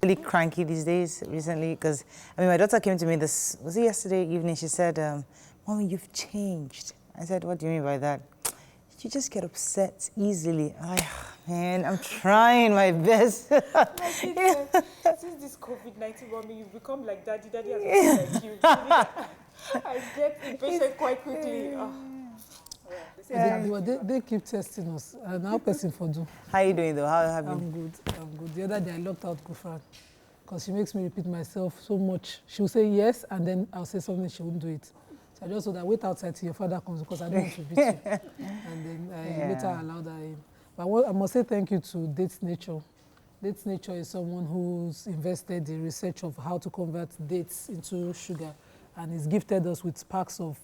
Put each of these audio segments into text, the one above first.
Really cranky these days recently because, I mean, my daughter came to me was it yesterday evening? She said, Mommy, you've changed. I said, what do you mean by that? You just get upset easily. Man, I'm trying my best. Since this COVID-19, Mommy, you've become like Daddy. Daddy has become like you. I get impatient quite quickly. They keep testing us. And how person for do? How are you doing though? How have you? I'm good. The other day I locked out Gufran because she makes me repeat myself so much. She'll say yes, and then I'll say something, she won't do it. So I just told her, wait outside till your father comes because I don't want to beat you. And then I later allowed her in. But I must say thank you to Dates Nature. Dates Nature is someone who's invested in research of how to convert dates into sugar, and he's gifted us with packs of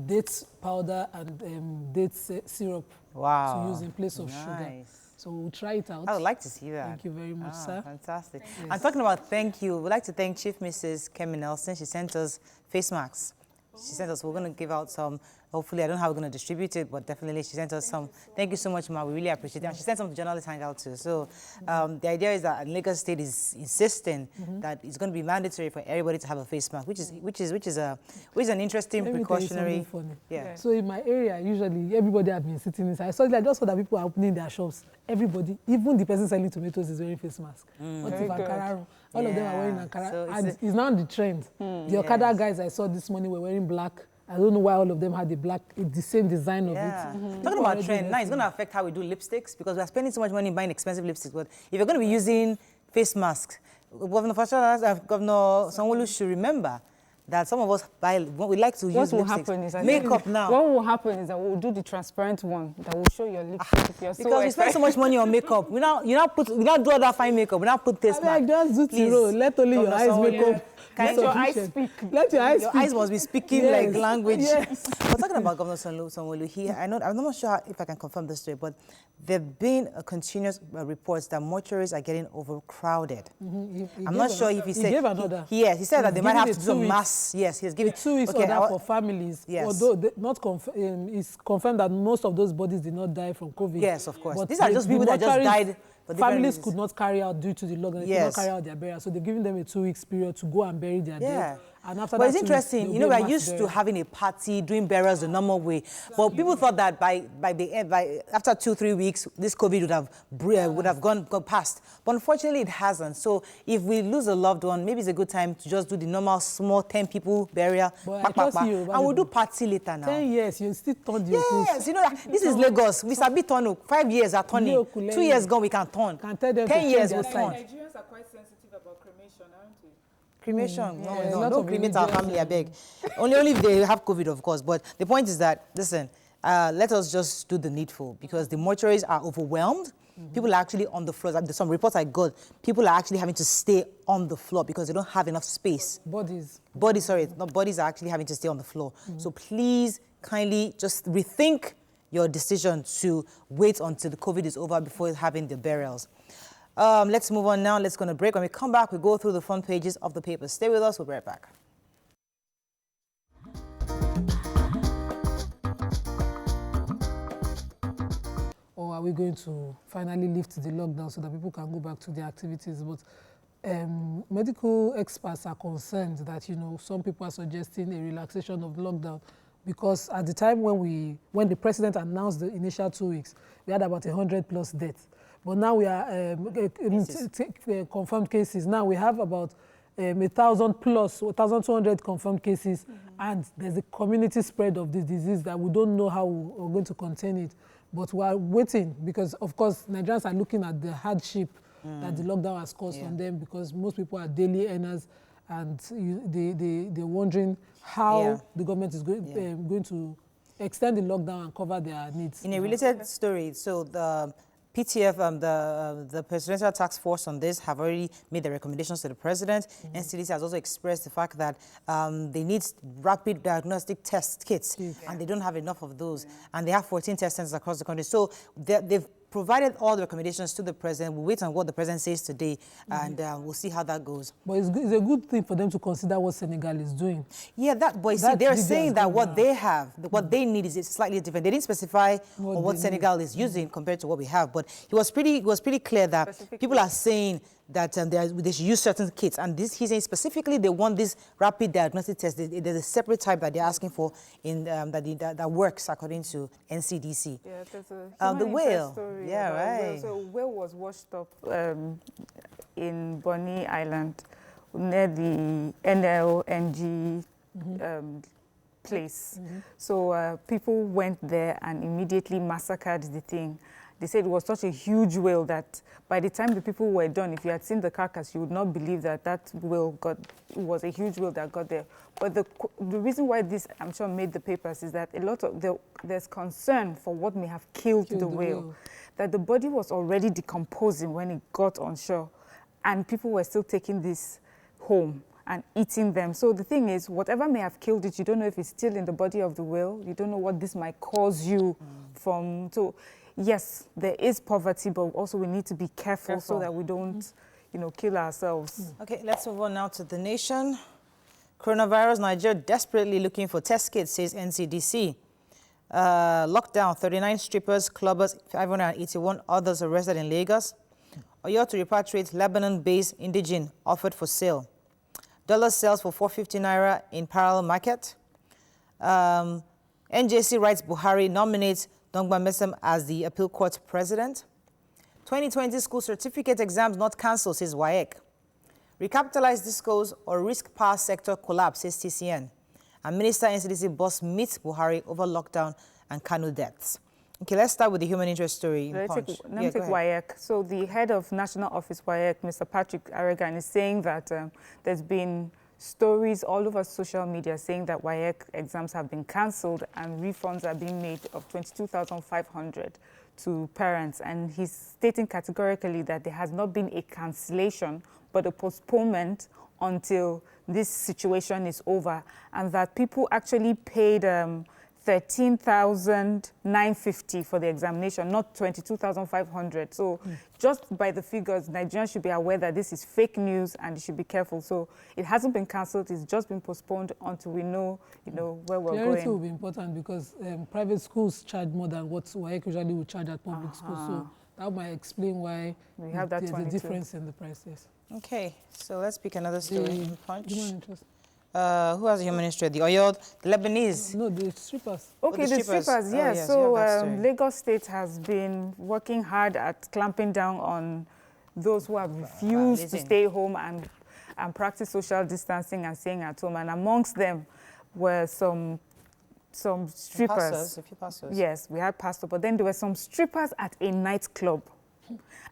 dates powder and dates syrup to use in place of sugar. So we'll try it out. I would like to see that. Thank you very much, sir. Fantastic. Yes. I'm talking about thank you. We'd like to thank Chief Mrs. Kemi Nelson. She sent us face masks. She sent us, we're going to give out some, hopefully, I don't know how we're going to distribute it, but definitely she sent us some. Thank you so much, Ma. We really appreciate it. And she sent some to Journalist Hangout too. So the idea is that Lagos State is insisting that it's going to be mandatory for everybody to have a face mask, which is an interesting precautionary. Yeah. So in my area, usually everybody has been sitting inside. So I just saw that people are opening their shops. Everybody, even the person selling tomatoes is wearing face mask. What if Ankara? All of them are wearing Ankara. So and it's now the trend. The Okada guys I saw this morning were wearing black. I don't know why all of them had the same design of it. Talking about trend, now it's going to affect how we do lipsticks because we're spending so much money buying expensive lipsticks. But if you're going to be using face masks, Governor Sanwo-Olu should remember that some of us we like to use lipsticks. Makeup now. What will happen is that we'll do the transparent one that will show your lipstick. Because we spend so much money on makeup. We not do other fine makeup. We not put face mask. Just do zero. Let only your eyes makeup. Let your eyes speak. Let your eyes speak. Your eyes must be speaking like language. Yes. We're talking about Governor Sanwo-Olu here. I'm not sure if I can confirm this story, but there have been continuous reports that mortuaries are getting overcrowded. I'm not sure if he said... He gave another. He said that they might have to do mass... Yes, he's giving... 2 weeks order for families. Yes. Although it's confirmed that most of those bodies did not die from COVID. Yes, of course. But these are just people that just died... Families could not carry out due to the lockdown. They could not carry out their burial. So they're giving them a 2 weeks period to go and bury their dead. And after that, it's interesting. You know, we're used to having a party, doing burials the normal way. But people thought that after 2-3 weeks, this COVID would have gone past. But unfortunately, it hasn't. So if we lose a loved one, maybe it's a good time to just do the normal small 10 people burial. And we'll do party later now. 10 years, you still turn your Yes, you know, this is Lagos. We sabi turn. 5 years are turning. 2 years gone, we can turn. 10 years will turn. Nigerians are quite sensitive about cremation, aren't we? Cremation? No, don't cremate our family, I beg. Only if they have COVID, of course. But the point is that, listen, let us just do the needful because the mortuaries are overwhelmed. People are actually on the floor. Some reports I got, people are actually having to stay on the floor because they don't have enough space. Bodies, sorry. No, bodies are actually having to stay on the floor. So please, kindly just rethink your decision to wait until the COVID is over before having the burials. Let's move on now. Let's go on a break. When we come back, we go through the front pages of the papers. Stay with us. We'll be right back. Or are we going to finally lift the lockdown so that people can go back to their activities? But medical experts are concerned that, you know, some people are suggesting a relaxation of the lockdown because at the time when the president announced the initial 2 weeks, we had about 100+ deaths. But now we are confirmed cases. Now we have about 1,200 confirmed cases, and there's a community spread of this disease that we don't know how we're going to contain it. But we are waiting because, of course, Nigerians are looking at the hardship that the lockdown has caused on them because most people are daily earners, and they're wondering how the government is going to extend the lockdown and cover their needs. In a related story, so the PTF, the Presidential Task Force on this have already made the recommendations to the president. NCDC has also expressed the fact that they need rapid diagnostic test kits, and they don't have enough of those. And they have 14 test centers across the country. So they've provided all the recommendations to the president. We'll wait on what the president says today, and we'll see how that goes. But it's a good thing for them to consider what Senegal is doing. Yeah, but see, they're saying that what they have, what they need is slightly different. They didn't specify what Senegal is using compared to what we have. But he was pretty clear that people are saying that they should use certain kits. And this, he's saying specifically they want this rapid diagnostic test. There's a separate type that they're asking for that works according to NCDC. Yeah, there's a the whale. Story yeah, right. Whale. So a whale was washed up in Bonny Island near the NLNG place. So people went there and immediately massacred the thing. They said it was such a huge whale that by the time the people were done, if you had seen the carcass, you would not believe that whale was a huge whale that got there. But the reason why this, I'm sure, made the papers is that there's concern for what may have killed the whale. That the body was already decomposing when it got on shore, and people were still taking this home and eating them. So the thing is, whatever may have killed it, you don't know if it's still in the body of the whale. You don't know what this might cause you from. So yes, there is poverty, but also we need to be careful so that we don't, kill ourselves. Okay, let's move on now to The Nation. Coronavirus, Nigeria desperately looking for test kits, says NCDC. Lockdown, 39 strippers, clubbers, 581 others arrested in Lagos. Oyo to repatriate Lebanon-based indigene offered for sale. Dollar sells for 450 naira in parallel market. NJC writes Buhari nominates Dongba Mesem as the appeal court president. 2020 school certificate exams not cancelled, says WAEC. Recapitalize discos or risk power sector collapse, says TCN. And Minister NCDC boss meets Buhari over lockdown and Kano deaths. Okay, let's start with the human interest story. Let me take WAEC. So the head of National Office WAEC, Mr. Patrick Aragan, is saying that there's been stories all over social media saying that WAEC exams have been cancelled and refunds are being made of 22,500 to parents. And he's stating categorically that there has not been a cancellation, but a postponement until this situation is over, and that people actually paid 13,950 for the examination, not 22,500. So just by the figures, Nigerians should be aware that this is fake news and they should be careful. So it hasn't been cancelled, it's just been postponed until we know, where we're Clarity going. will be important because private schools charge more than what WAEC usually would charge at public schools. So that might explain why we have that there's a difference in the prices. Okay, so let's pick another story in Punch. Human interest. Who has a human interest? The Oyo, the Lebanese. No, the strippers. Okay, the strippers, yes. Yes, so Lagos State has been working hard at clamping down on those who have refused to stay home and practice social distancing and staying at home. And amongst them were some strippers. A few pastors. Yes, we had pastors, but then there were some strippers at a nightclub.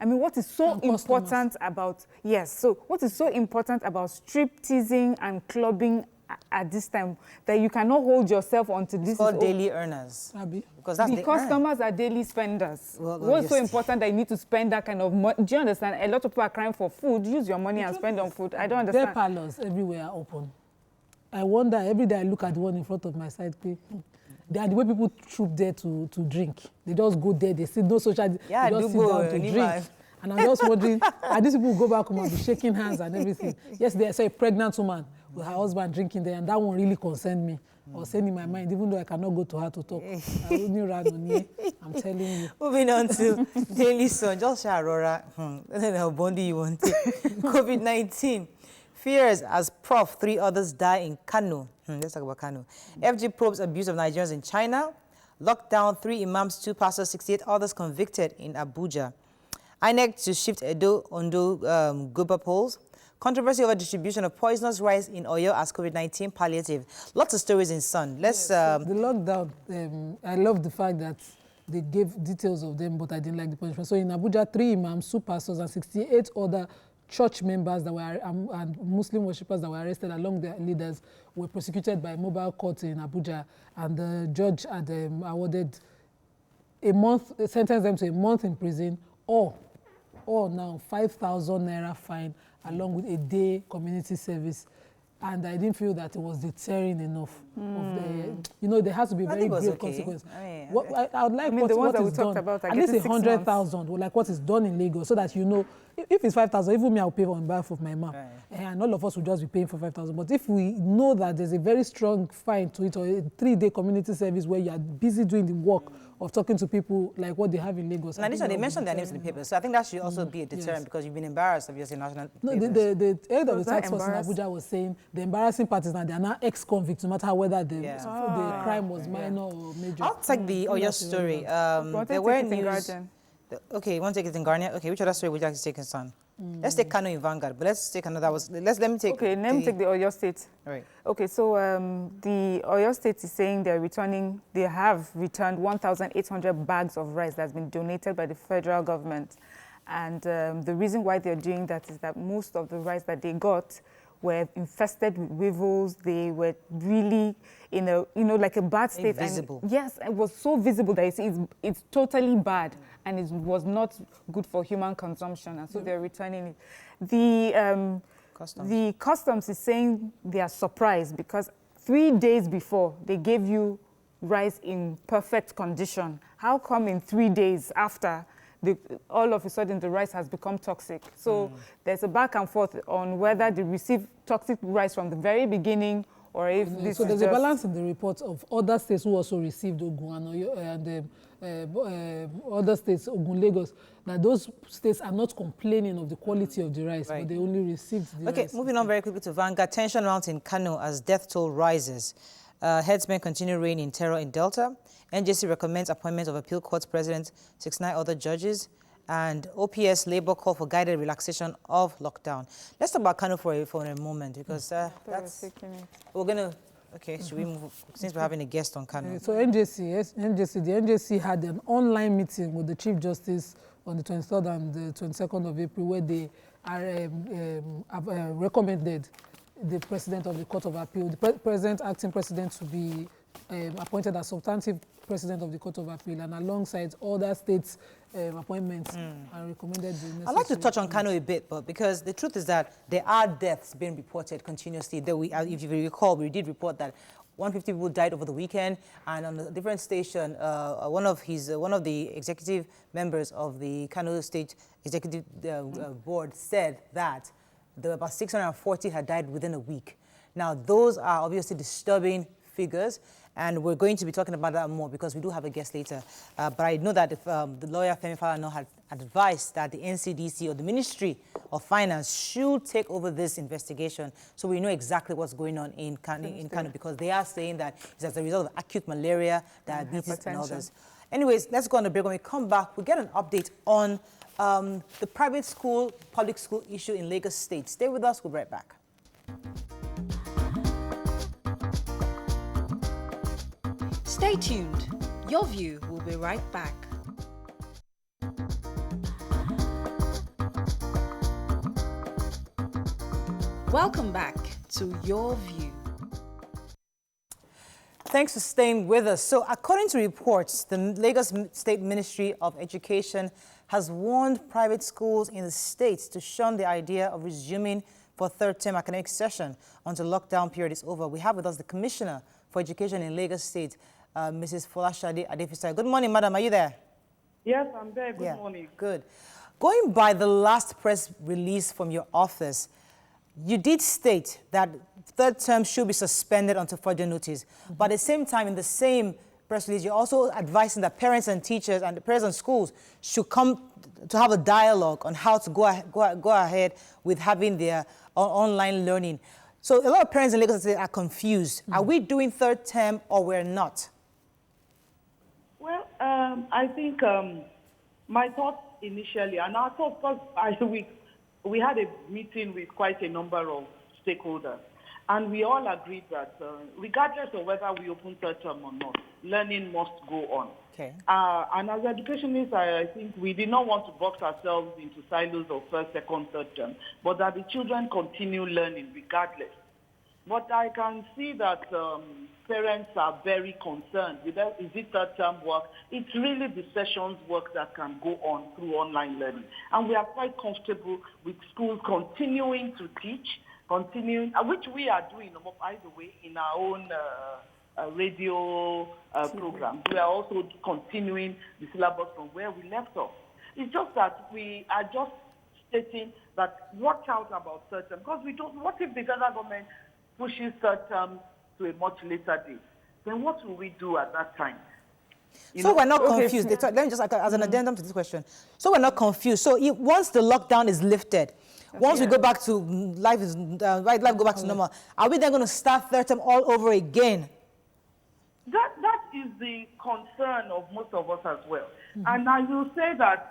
I mean, what is so important about, what is so important about strip teasing and clubbing at this time that you cannot hold yourself onto this? It's called daily earners. Abi. Because that's the customers are daily spenders. What's so important that you need to spend that kind of money? Do you understand? A lot of people are crying for food. Use your money and spend on food. I don't understand. Their parlors everywhere are open. I wonder, every day I look at the one in front of my side, the way people troop there to drink. They just go there, they see no social, they just sit down to drink. And I'm just wondering, are these people who go back home and be shaking hands and everything? Yesterday I saw a pregnant woman with her husband drinking there, and that one really concerned me. I was saying in my mind, even though I cannot go to her to talk, I only ran on here, I'm telling you. Moving on to Daily Sun, just Aurora, Bondi you want COVID-19. Fears as Prof. 3 others die in Kano. Let's talk about Kano. FG probes abuse of Nigerians in China. Lockdown, 3 imams, 2 pastors, 68 others convicted in Abuja. INEC to shift Ondo Goba polls. Controversy over distribution of poisonous rice in Oyo as COVID-19 palliative. Lots of stories in Sun. Let's... The lockdown, I love the fact that they gave details of them, but I didn't like the punishment. So in Abuja, 3 imams, 2 pastors, and 68 other church members that were and Muslim worshippers that were arrested along their leaders were prosecuted by mobile court in Abuja, and the judge had awarded sentenced them to a month in prison or now 5,000 naira fine along with a day community service. And I didn't feel that it was deterring enough. There has to be very grave consequences. I would like what is done. At least 100,000, like what is done in Lagos, so that if it's 5,000, even me, I'll pay on behalf of my mom. Right. And all of us will just be paying for 5,000. But if we know that there's a very strong fine to it, or a 3-day community service where you are busy doing the work of talking to people like what they have in Lagos. In addition, they mentioned their names in the paper, so I think that should also be a deterrent because you've been embarrassed of your national No, papers. the head of the task force in Abuja was saying the embarrassing part is that they are now ex-convicts, no matter whether the crime was minor or major. I'll take the Oyo story. There were news. Okay, you want to take it in Garnia? Okay, which other story would you like to take us on? Let's take Kano in Vanguard, but let's take another. Let me take. Okay, let me take the Oyo State. All right. Okay, so the Oyo State is saying they have returned 1,800 bags of rice that's been donated by the federal government. And the reason why they're doing that is that most of the rice that they got were infested with weevils. They were really in a, like a bad state. Visible. And yes, it was so visible that it's totally bad and it was not good for human consumption. And so they're returning it. The customs is saying they are surprised because 3 days before they gave you rice in perfect condition. How come in 3 days after all of a sudden the rice has become toxic? So there's a back and forth on whether they receive toxic rice from the very beginning or if this so is there's just a balance in the reports of other states who also received Ogun and other states, Ogun, Lagos, that those states are not complaining of the quality of the rice, but they only received the rice. Okay, moving on very quickly to Vanguard. Tension mounts in Kano as death toll rises. Headsmen continue reign in terror in Delta. NJC recommends appointment of appeal court president, 69 other judges, and OPS Labour call for guided relaxation of lockdown. Let's talk about Kano for a moment because we're going to. Okay, should we move, since we're having a guest on Kano? So the NJC had an online meeting with the Chief Justice on the 23rd and the 22nd of April where they have recommended the President of the Court of Appeal, the acting President to be appointed as substantive President of the Court of Appeal and alongside other states' appointments and recommended the necessary. I'd like to touch on Kano a bit, but because the truth is that there are deaths being reported continuously. If you recall, we did report that 150 people died over the weekend, and on a different station, one of the executive members of the Kano State Executive Board said that there were about 640 had died within a week. Now, those are obviously disturbing figures, and we're going to be talking about that more because we do have a guest later. But I know that if, the lawyer Femi Falana had advised that the NCDC or the Ministry of Finance should take over this investigation so we know exactly what's going on in Kano because they are saying that it's as a result of acute malaria, diabetes, and others. Anyways, let's go on a break. When we come back, we'll get an update on the private school, public school issue in Lagos State. Stay with us. We'll be right back. Stay tuned. Your View will be right back. Welcome back to Your View. Thanks for staying with us. So, according to reports, the Lagos State Ministry of Education has warned private schools in the state to shun the idea of resuming for third-term academic session until lockdown period is over. We have with us the Commissioner for Education in Lagos State, Mrs. Folashade Adefisayo. Good morning, madam. Are you there? Yes, I'm there. Good morning. Good. Going by the last press release from your office, you did state that third term should be suspended until further notice. But at the same time, in the same press release, you're also advising that parents and teachers and the parents and schools should come to have a dialogue on how to go ahead with having their online learning. So a lot of parents in Lagos State are confused. Are we doing third term or we're not? Well, I think my thoughts initially, and our thoughts, because we had a meeting with quite a number of stakeholders, and we all agreed that regardless of whether we open third term or not, learning must go on. Okay. And as educationists, I think we did not want to box ourselves into silos of first, second, third term, but that the children continue learning regardless. But I can see that parents are very concerned with that. Is it third term work? It's really the sessions work that can go on through online learning. And we are quite comfortable with schools continuing to teach, which we are doing, by the way, in our own radio program. We are also continuing the syllabus from where we left off. It's just that we are just stating that watch out about third term, because we don't. What if the federal government pushes third term to a much later date? Then what will we do at that time? So we're not confused. Let me just, as an addendum to this question. So we're not confused. So once the lockdown is lifted, once we go back to life go back to normal, are we then going to start third term all over again? That is the concern of most of us as well. And I will say that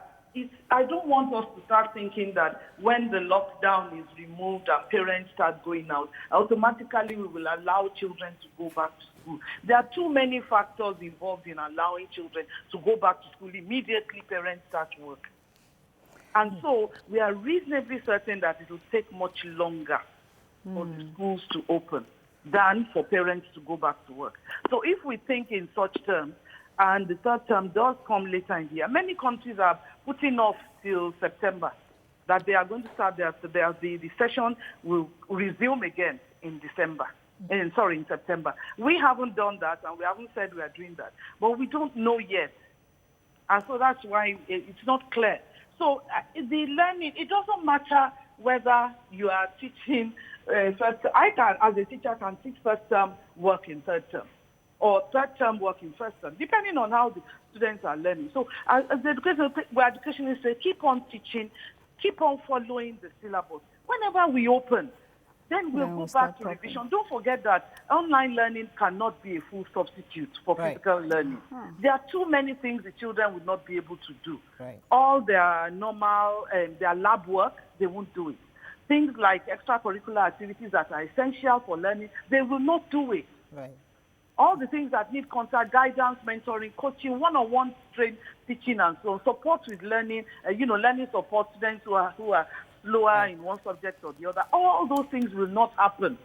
I don't want us to start thinking that when the lockdown is removed and parents start going out, automatically we will allow children to go back to school. There are too many factors involved in allowing children to go back to school immediately parents start work. And so we are reasonably certain that it will take much longer for the schools to open than for parents to go back to work. So if we think in such terms, and the third term does come later in the year, many countries are putting off till September that they are going to start the session will resume again in September. We haven't done that, and we haven't said we are doing that. But we don't know yet. And so that's why it's not clear. So the learning, it doesn't matter whether you are teaching first. I can, as a teacher, can teach first term, work in third term, or third term, work in first term, depending on how the students are learning. So as the educationists say, keep on teaching, keep on following the syllabus. Whenever we open, then we'll go back to revision. Don't forget that online learning cannot be a full substitute for physical learning. There are too many things the children would not be able to do. All their normal, their lab work, they won't do it. Things like extracurricular activities that are essential for learning, they will not do it. All the things that need contact, guidance, mentoring, coaching, one-on-one teaching, and so on, support with learning, learning support students who are slower in one subject or the other. All those things will not happen.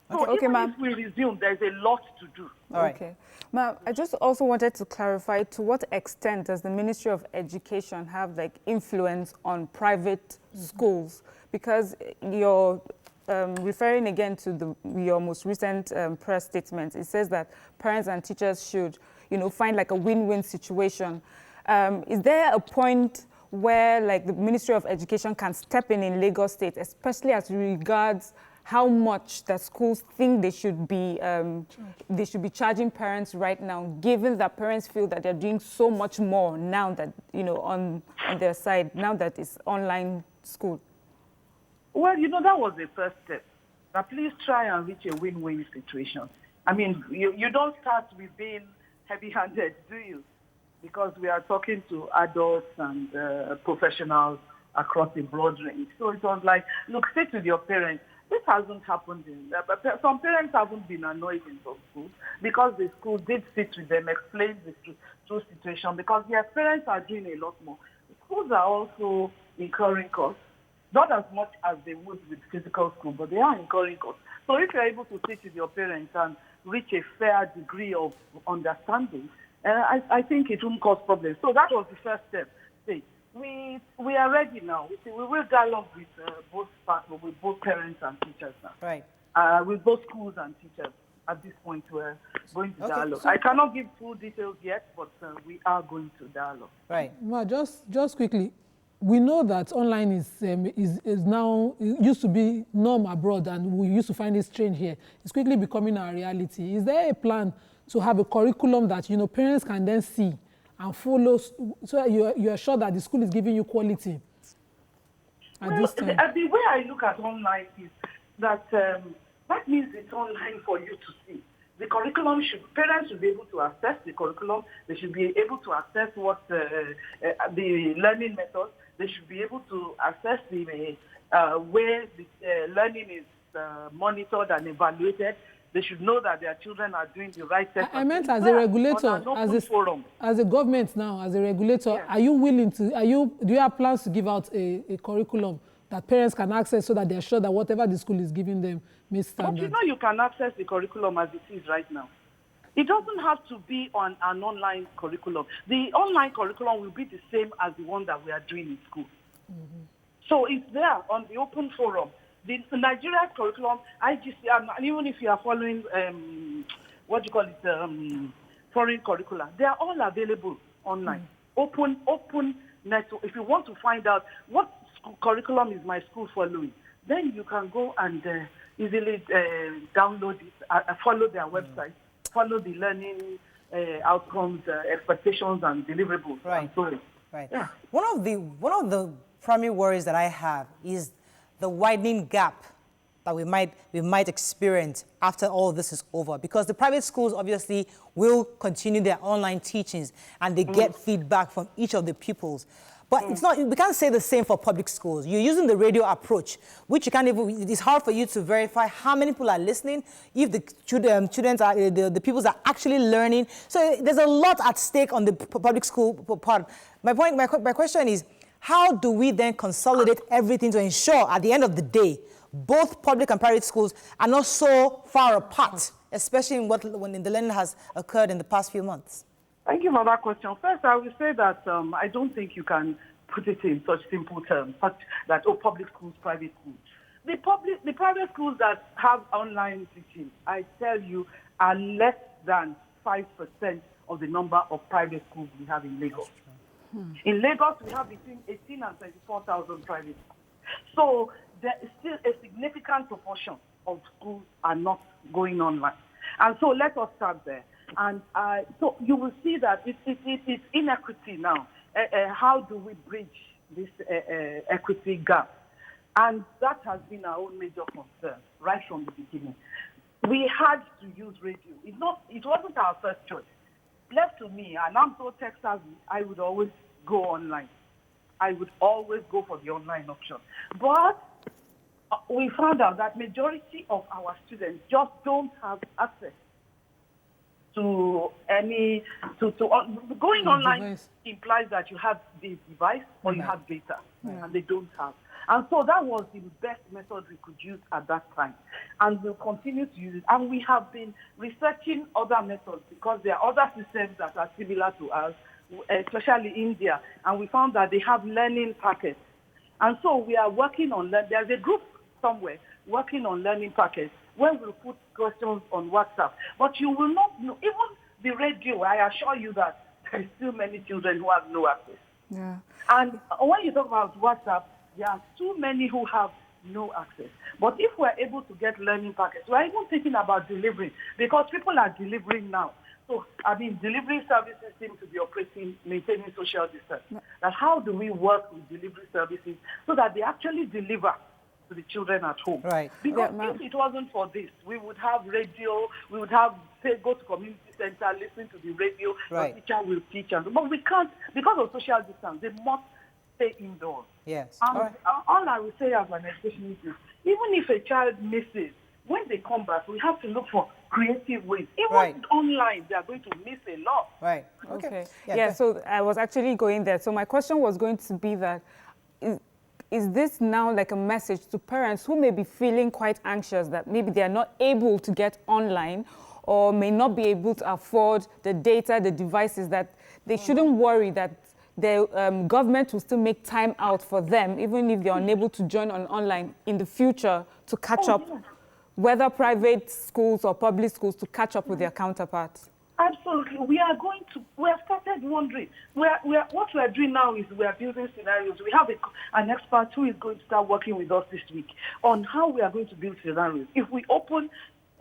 So even if we resume, there's a lot to do. Okay. Ma'am, I just also wanted to clarify, to what extent does the Ministry of Education have influence on private schools? Because you're referring again to your most recent press statement, it says that parents and teachers should, find a win-win situation. Is there a point where the Ministry of Education can step in Lagos State, especially as regards how much that schools think they should be charging parents right now, given that parents feel that they're doing so much more now that, on their side, now that it's online school? Well, that was the first step. Now, please try and reach a win-win situation. I mean, you don't start with being heavy-handed, do you? Because we are talking to adults and professionals across a broad range. So it was like, look, sit with your parents. This hasn't happened some parents haven't been annoyed in some schools because the school did sit with them, explain the true situation, because their parents are doing a lot more. Schools are also incurring costs. Not as much as they would with physical school, but they are incurring costs. So if you're able to sit with your parents and reach a fair degree of understanding, I think it won't cause problems. So that was the first step. We are ready now. We will dialogue with both parents and teachers now. With both schools and teachers. At this point, we're going to dialogue. So I cannot give full details yet, but we are going to dialogue. Ma, just quickly. We know that online is now, it used to be norm abroad, and we used to find it strange here. It's quickly becoming our reality. Is there a plan to have a curriculum that parents can then see and follow, so you are sure that the school is giving you quality at this time? The way I look at online is that that means it's online for you to see. The curriculum parents should be able to access the curriculum. They should be able to access what the learning methods. They should be able to access the way the learning is monitored and evaluated. They should know that their children are doing the right thing. I meant as a regulator, as a government now, as a regulator, are you willing to, do you have plans to give out a curriculum that parents can access so that they're sure that whatever the school is giving them meets standards? But you can access the curriculum as it is right now. It doesn't have to be on an online curriculum. The online curriculum will be the same as the one that we are doing in school. So it's there on the open forum. The Nigeria curriculum, IGC, and even if you are following, foreign curricula, they are all available online. Open network. If you want to find out what curriculum is my school following, then you can go and easily download it, follow their website, follow the learning outcomes, expectations, and deliverables. Right. And so, right. Yeah. One of the primary worries that I have is the widening gap that we might experience after all this is over, because the private schools obviously will continue their online teachings and they get feedback from each of the pupils. But it's not, we can't say the same for public schools. You're using the radio approach, which you can't even, it's hard for you to verify how many people are listening, if the students are, the pupils are actually learning. So there's a lot at stake on the public school part. My question is, how do we then consolidate everything to ensure at the end of the day, both public and private schools are not so far apart, especially when the learning has occurred in the past few months? Thank you for that question. First, I will say that I don't think you can put it in such simple terms, such that, public schools, private schools. The private schools that have online teaching, I tell you, are less than 5% of the number of private schools we have in Lagos. In Lagos, we have between 18 and 24,000 private schools. So there is still a significant proportion of schools are not going online. And so let us start there. And so you will see that it's inequity now. How do we bridge this equity gap? And that has been our own major concern right from the beginning. We had to use radio. It wasn't our first choice. Left to me, and I'm so tech savvy, I would always go online. I would always go for the online option. But we found out that majority of our students just don't have access to going online device. Implies that you have the device or you have data, and they don't have. And so that was the best method we could use at that time. And we'll continue to use it. And we have been researching other methods because there are other systems that are similar to us, especially India. And we found that they have learning packets. And so we are working on that. There's a group somewhere working on learning packets where we'll put questions on WhatsApp. But you will not know, even the radio, I assure you that there are still many children who have no access. Yeah. And when you talk about WhatsApp, there are too many who have no access. But if we're able to get learning packets, we're even thinking about delivering, because people are delivering now. So, delivery services seem to be maintaining social distance. Now, how do we work with delivery services so that they actually deliver to the children at home? Right. Because if it wasn't for this, we would have radio, we would have, go to community center, listen to the radio, the teacher will teach. But we can't, because of social distance, they must stay indoors. Yes. All I will say as an educationist is, even if a child misses, when they come back, we have to look for creative ways. Even online, they are going to miss a lot. Right. Okay. Yeah, so I was actually going there. So my question was going to be that, is this now like a message to parents who may be feeling quite anxious that maybe they are not able to get online or may not be able to afford the data, the devices, that they shouldn't worry that the government will still make time out for them, even if they're unable to join online in the future, to catch up, whether private schools or public schools, to catch up with their counterparts? Absolutely. We have started wondering. What we are doing now is we are building scenarios. We have an expert who is going to start working with us this week on how we are going to build scenarios. If we open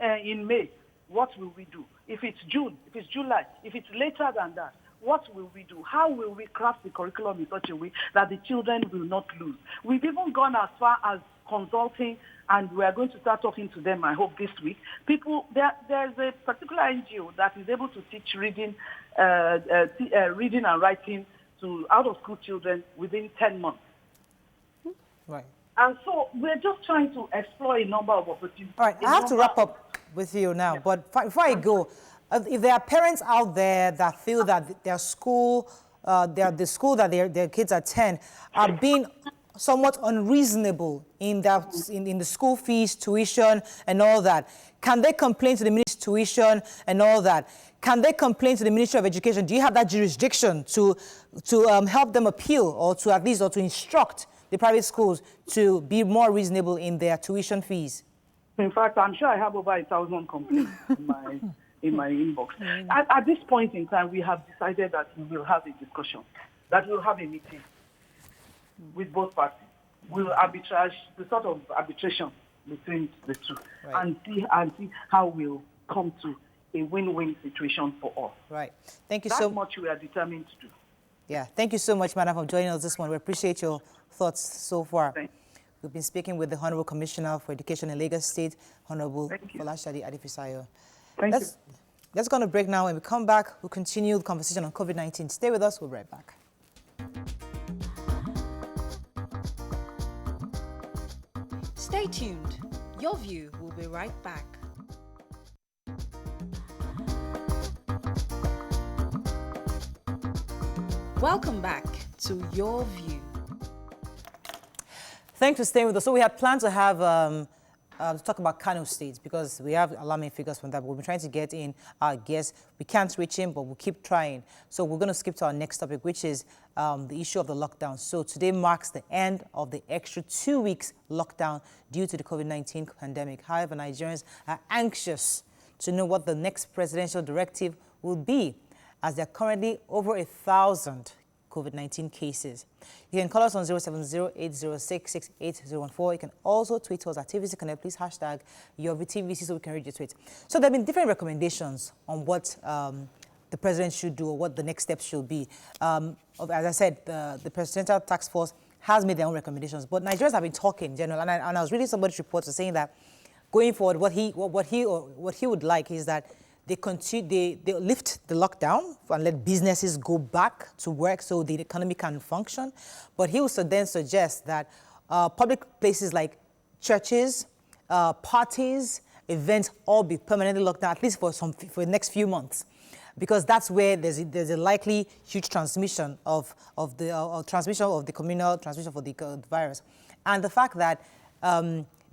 in May, what will we do? If it's June, if it's July, if it's later than that, what will we do? How will we craft the curriculum in such a way that the children will not lose? We've even gone as far as consulting, and we are going to start talking to them, I hope, this week. There's a particular NGO that is able to teach reading and writing to out-of-school children within 10 months. Right. And so we're just trying to explore a number of opportunities. All right, I have to wrap up with you now, but before I go, if there are parents out there that feel that their school, the school that their kids attend are being somewhat unreasonable in the school fees, tuition, and all that, can they complain to the Ministry of Tuition and all that? Can they complain to the Ministry of Education? Do you have that jurisdiction to help them appeal, or to at least to instruct the private schools to be more reasonable in their tuition fees? In fact, I'm sure I have over 1,000 complaints in my inbox. At this point in time, we have decided that we will have a discussion, that we'll have a meeting with both parties. We'll arbitrage, the sort of arbitration between the two, and see how we'll come to a win-win situation for us. Right. Thank you That so much we are determined to do. Yeah. Thank you so much, Madam, for joining us this morning. We appreciate your thoughts so far. Thank We've been speaking with the Honorable Commissioner for Education in Lagos State, Honorable Folashade Adefisayo. Thank you. Let's go on a break now. When we come back, we'll continue the conversation on COVID-19. Stay with us. We'll be right back. Stay tuned. Your View will be right back. Welcome back to Your View. Thanks for staying with us. So we had planned to have to talk about Kano State because we have alarming figures from that, but we've been trying to get in our guest. We can't reach him, but we'll keep trying. So we're going to skip to our next topic, which is the issue of the lockdown. So today marks the end of the extra 2 weeks lockdown due to the COVID-19 pandemic. However, Nigerians are anxious to know what the next presidential directive will be, as there are currently over 1,000 COVID-19 cases. You can call us on 070-806-68014. You can also tweet us at TVC Connect. Please hashtag YourVTVC so we can read your tweet. So there have been different recommendations on what the president should do or what the next steps should be. As I said, the Presidential Task Force has made their own recommendations, but Nigerians have been talking in general. And I was reading somebody's report saying that going forward, what he would like is that they lift the lockdown and let businesses go back to work so the economy can function. But he also then suggest that public places like churches, parties, events all be permanently locked down, at least for the next few months, because that's where there's a likely huge transmission of the communal transmission for the virus, and the fact that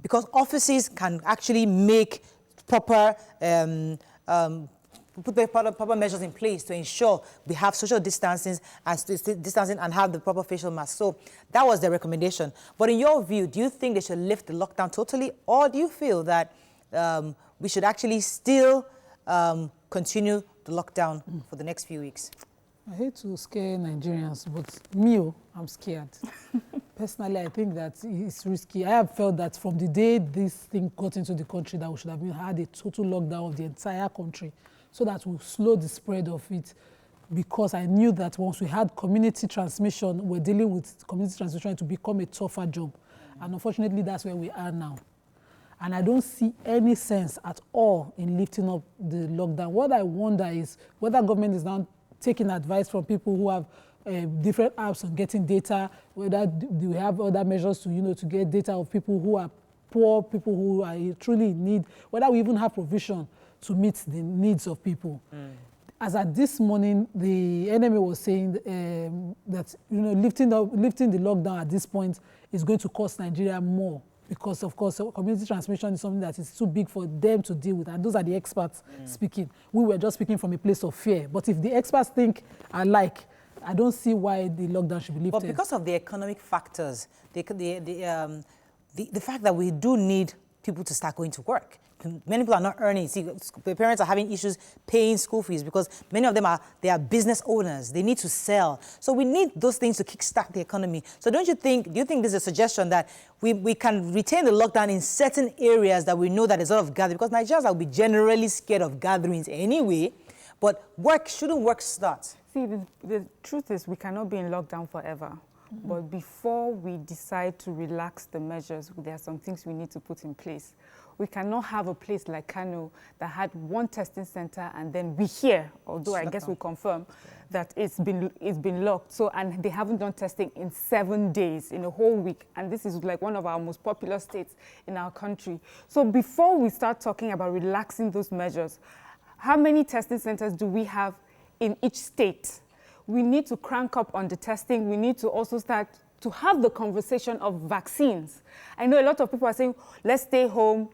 because offices can actually make proper put the proper measures in place to ensure we have social distancing and have the proper facial mask. So that was the recommendation. But in your view, do you think they should lift the lockdown totally, or do you feel that we should actually still continue the lockdown for the next few weeks? I hate to scare Nigerians, but I'm scared. Personally, I think that it's risky. I have felt that from the day this thing got into the country that we should have had a total lockdown of the entire country so that we'll slow the spread of it, because I knew that once we had community transmission, we're dealing with community transmission to become a tougher job. And unfortunately, that's where we are now. And I don't see any sense at all in lifting up the lockdown. What I wonder is whether government is now taking advice from people who have different apps on getting data, whether do we have other measures to get data of people who are poor, people who are truly in need, whether we even have provision to meet the needs of people. As at this morning, the enemy was saying that lifting the lockdown at this point is going to cost Nigeria more, because of course community transmission is something that is too big for them to deal with, and those are the experts speaking. We were just speaking from a place of fear, but if the experts think alike, I don't see why the lockdown should be lifted. But because of the economic factors, the fact that we do need people to start going to work. Many people are not earning. See, the parents are having issues paying school fees because many of them are business owners. They need to sell. So we need those things to kickstart the economy. So do you think there's a suggestion that we can retain the lockdown in certain areas that we know that there's a lot of gathering? Because Nigerians will be generally scared of gatherings anyway, but shouldn't work start? See, the truth is we cannot be in lockdown forever. But before we decide to relax the measures, there are some things we need to put in place. We cannot have a place like Kano that had one testing center and then we hear, although I guess we'll confirm, that it's been locked. So, and they haven't done testing in 7 days, in a whole week. And this is like one of our most popular states in our country. So before we start talking about relaxing those measures, how many testing centers do we have in each state? We need to crank up on the testing. We need to also start to have the conversation of vaccines. I know a lot of people are saying, let's stay home.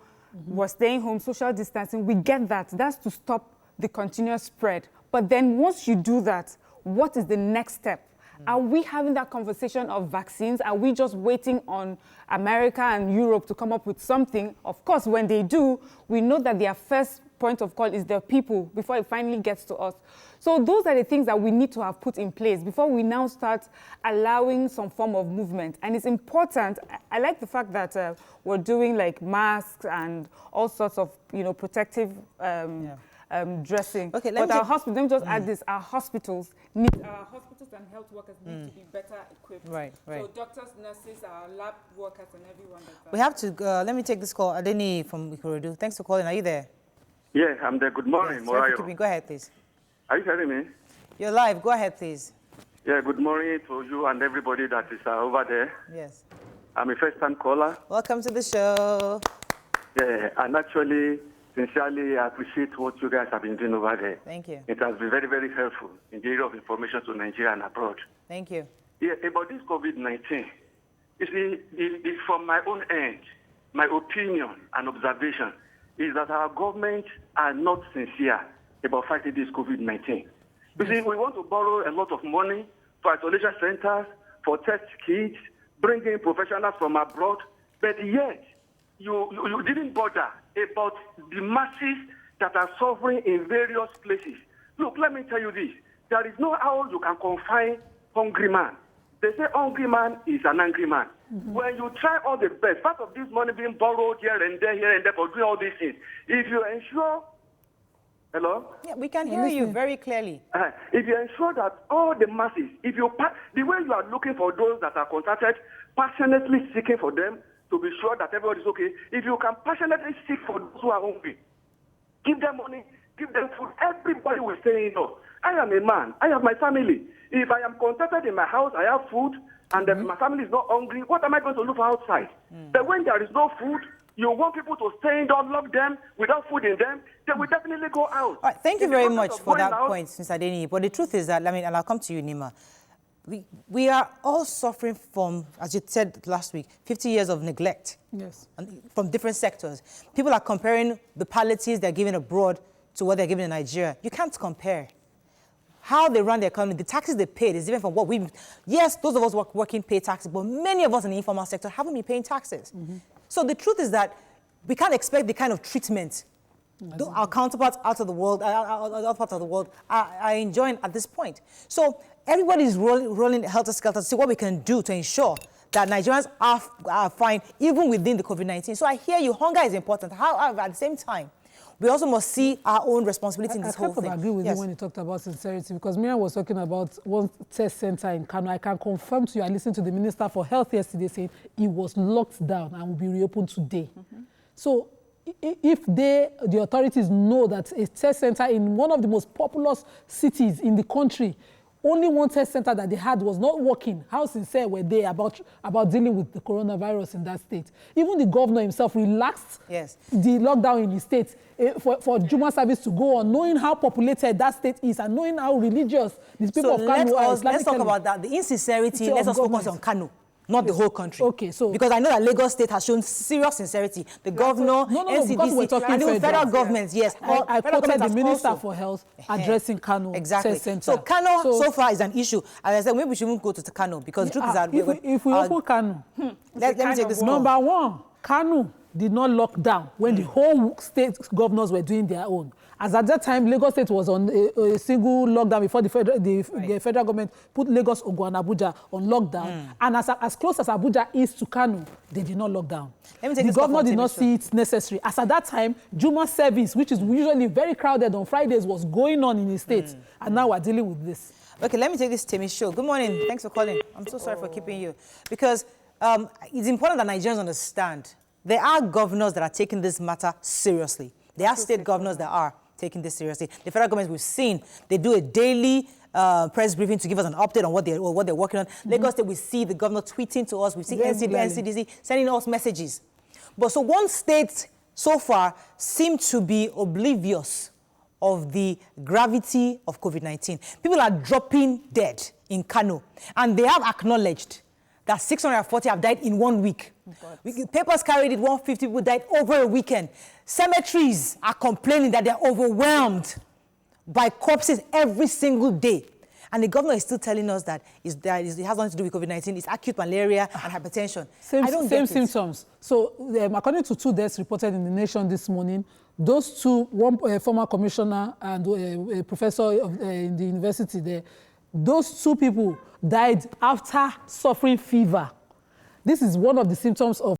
We're staying home, social distancing. We get that. That's to stop the continuous spread. But then once you do that, what is the next step? Are we having that conversation of vaccines? Are we just waiting on America and Europe to come up with something? Of course, when they do, we know that their first point of call is their people before it finally gets to us. So those are the things that we need to have put in place before we now start allowing some form of movement. And it's important. I like the fact that we're doing like masks and all sorts of, protective dressing. Okay, but let me just add this, our hospitals and health workers need to be better equipped. Right. So doctors, nurses, our lab workers and everyone like that. We have to, let me take this call. Adeni from Ikorodu. Thanks for calling. Are you there? Yeah, I'm there. Good morning, Yes, sorry for keeping. Go ahead, please. Are you hearing me? You're live. Go ahead, please. Yeah, good morning to you and everybody that is over there. Yes. I'm a first-time caller. Welcome to the show. Yeah, and actually, sincerely, I appreciate what you guys have been doing over there. Thank you. It has been very, very helpful in the area of information to Nigeria and abroad. Thank you. Yeah, about this COVID-19, you see, from my own end, my opinion and observation is that our government are not sincere about fighting this COVID-19. You see, we want to borrow a lot of money for isolation centers, for test kits, bring in professionals from abroad, but yet you didn't bother about the masses that are suffering in various places. Look, let me tell you this. There is no how you can confine hungry man. They say hungry man is an angry man. When you try all the best, part of this money being borrowed here and there for doing all these things, if you ensure... Hello? Yeah, we can hear you very clearly. If you ensure that all the masses, the way you are looking for those that are contacted, passionately seeking for them to be sure that everybody is okay, if you can passionately seek for those who are hungry, give them money, give them food, everybody will say, no, I am a man, I have my family. If I am contacted in my house, I have food, and if my family is not hungry, what am I going to look for outside? But when there is no food, you want people to stay indoors, lock them, without food in them, they will definitely go out. All right, thank you very much for that point, Mr. Adeni. But the truth is that, and I'll come to you, Nima, we are all suffering from, as you said last week, 50 years of neglect. Yes. From different sectors. People are comparing the palliatives they're giving abroad to what they're giving in Nigeria. You can't compare. How they run the economy, the taxes they pay is different from what we... Yes, those of us working pay taxes, but many of us in the informal sector haven't been paying taxes. So the truth is that we can't expect the kind of treatment our counterparts out of the world, other parts of the world are enjoying at this point. So everybody's rolling helter-skelter to see what we can do to ensure that Nigerians are fine, even within the COVID-19. So I hear you, hunger is important. However, at the same time, we also must see our own responsibility in this whole thing. I agree with you when you talked about sincerity, because Miriam was talking about one test center in Kano. I can confirm to you, I listened to the Minister for Health yesterday saying it was locked down and will be reopened today. So if the authorities know that a test center in one of the most populous cities in the country, only one test center that they had was not working, how sincere were they about dealing with the coronavirus in that state? Even the governor himself relaxed the lockdown in his state for Juma service to go on, knowing how populated that state is and knowing how religious these people of Kano are. Let's talk about that. The insincerity, let us focus on Kano. Not the whole country. Okay, so... Because I know that Lagos State has shown serious sincerity. The governor, NCDC, and the federal government, yes. I quoted the Minister for Health addressing Kano Test Center. So Kano so far is an issue. And I said, maybe we shouldn't go to Kano because the truth is that... If we open Kano... Let me take this call. Number one, Kano did not lock down when the whole state governors were doing their own. As at that time, Lagos State was on a single lockdown before the federal government put Lagos, Ogun, and Abuja on lockdown. And as close as Abuja is to Kano, they did not lock down. The governor did not see it necessary. As at that time, Juma service, which is usually very crowded on Fridays, was going on in the state. And now we're dealing with this. Okay, let me take this Temi show. Good morning. Thanks for calling. I'm so sorry for keeping you. Because it's important that Nigerians understand there are governors that are taking this matter seriously. There are state governors that are taking this seriously. The federal government, we've seen, they do a daily press briefing to give us an update on what they're working on. Lagos State, we see the governor tweeting to us. We see NCDC sending us messages. But so one state so far seemed to be oblivious of the gravity of COVID-19. People are dropping dead in Kano, and they have acknowledged that 640 have died in 1 week. Papers carried it, 150 people died over a weekend. Cemeteries are complaining that they're overwhelmed by corpses every single day. And the governor is still telling us that it has nothing to do with COVID-19. It's acute malaria and hypertension. Same symptoms. So according to 2 deaths reported in the nation this morning, those two, one former commissioner and a professor in the university there, those 2 people died after suffering fever. This is one of the symptoms of...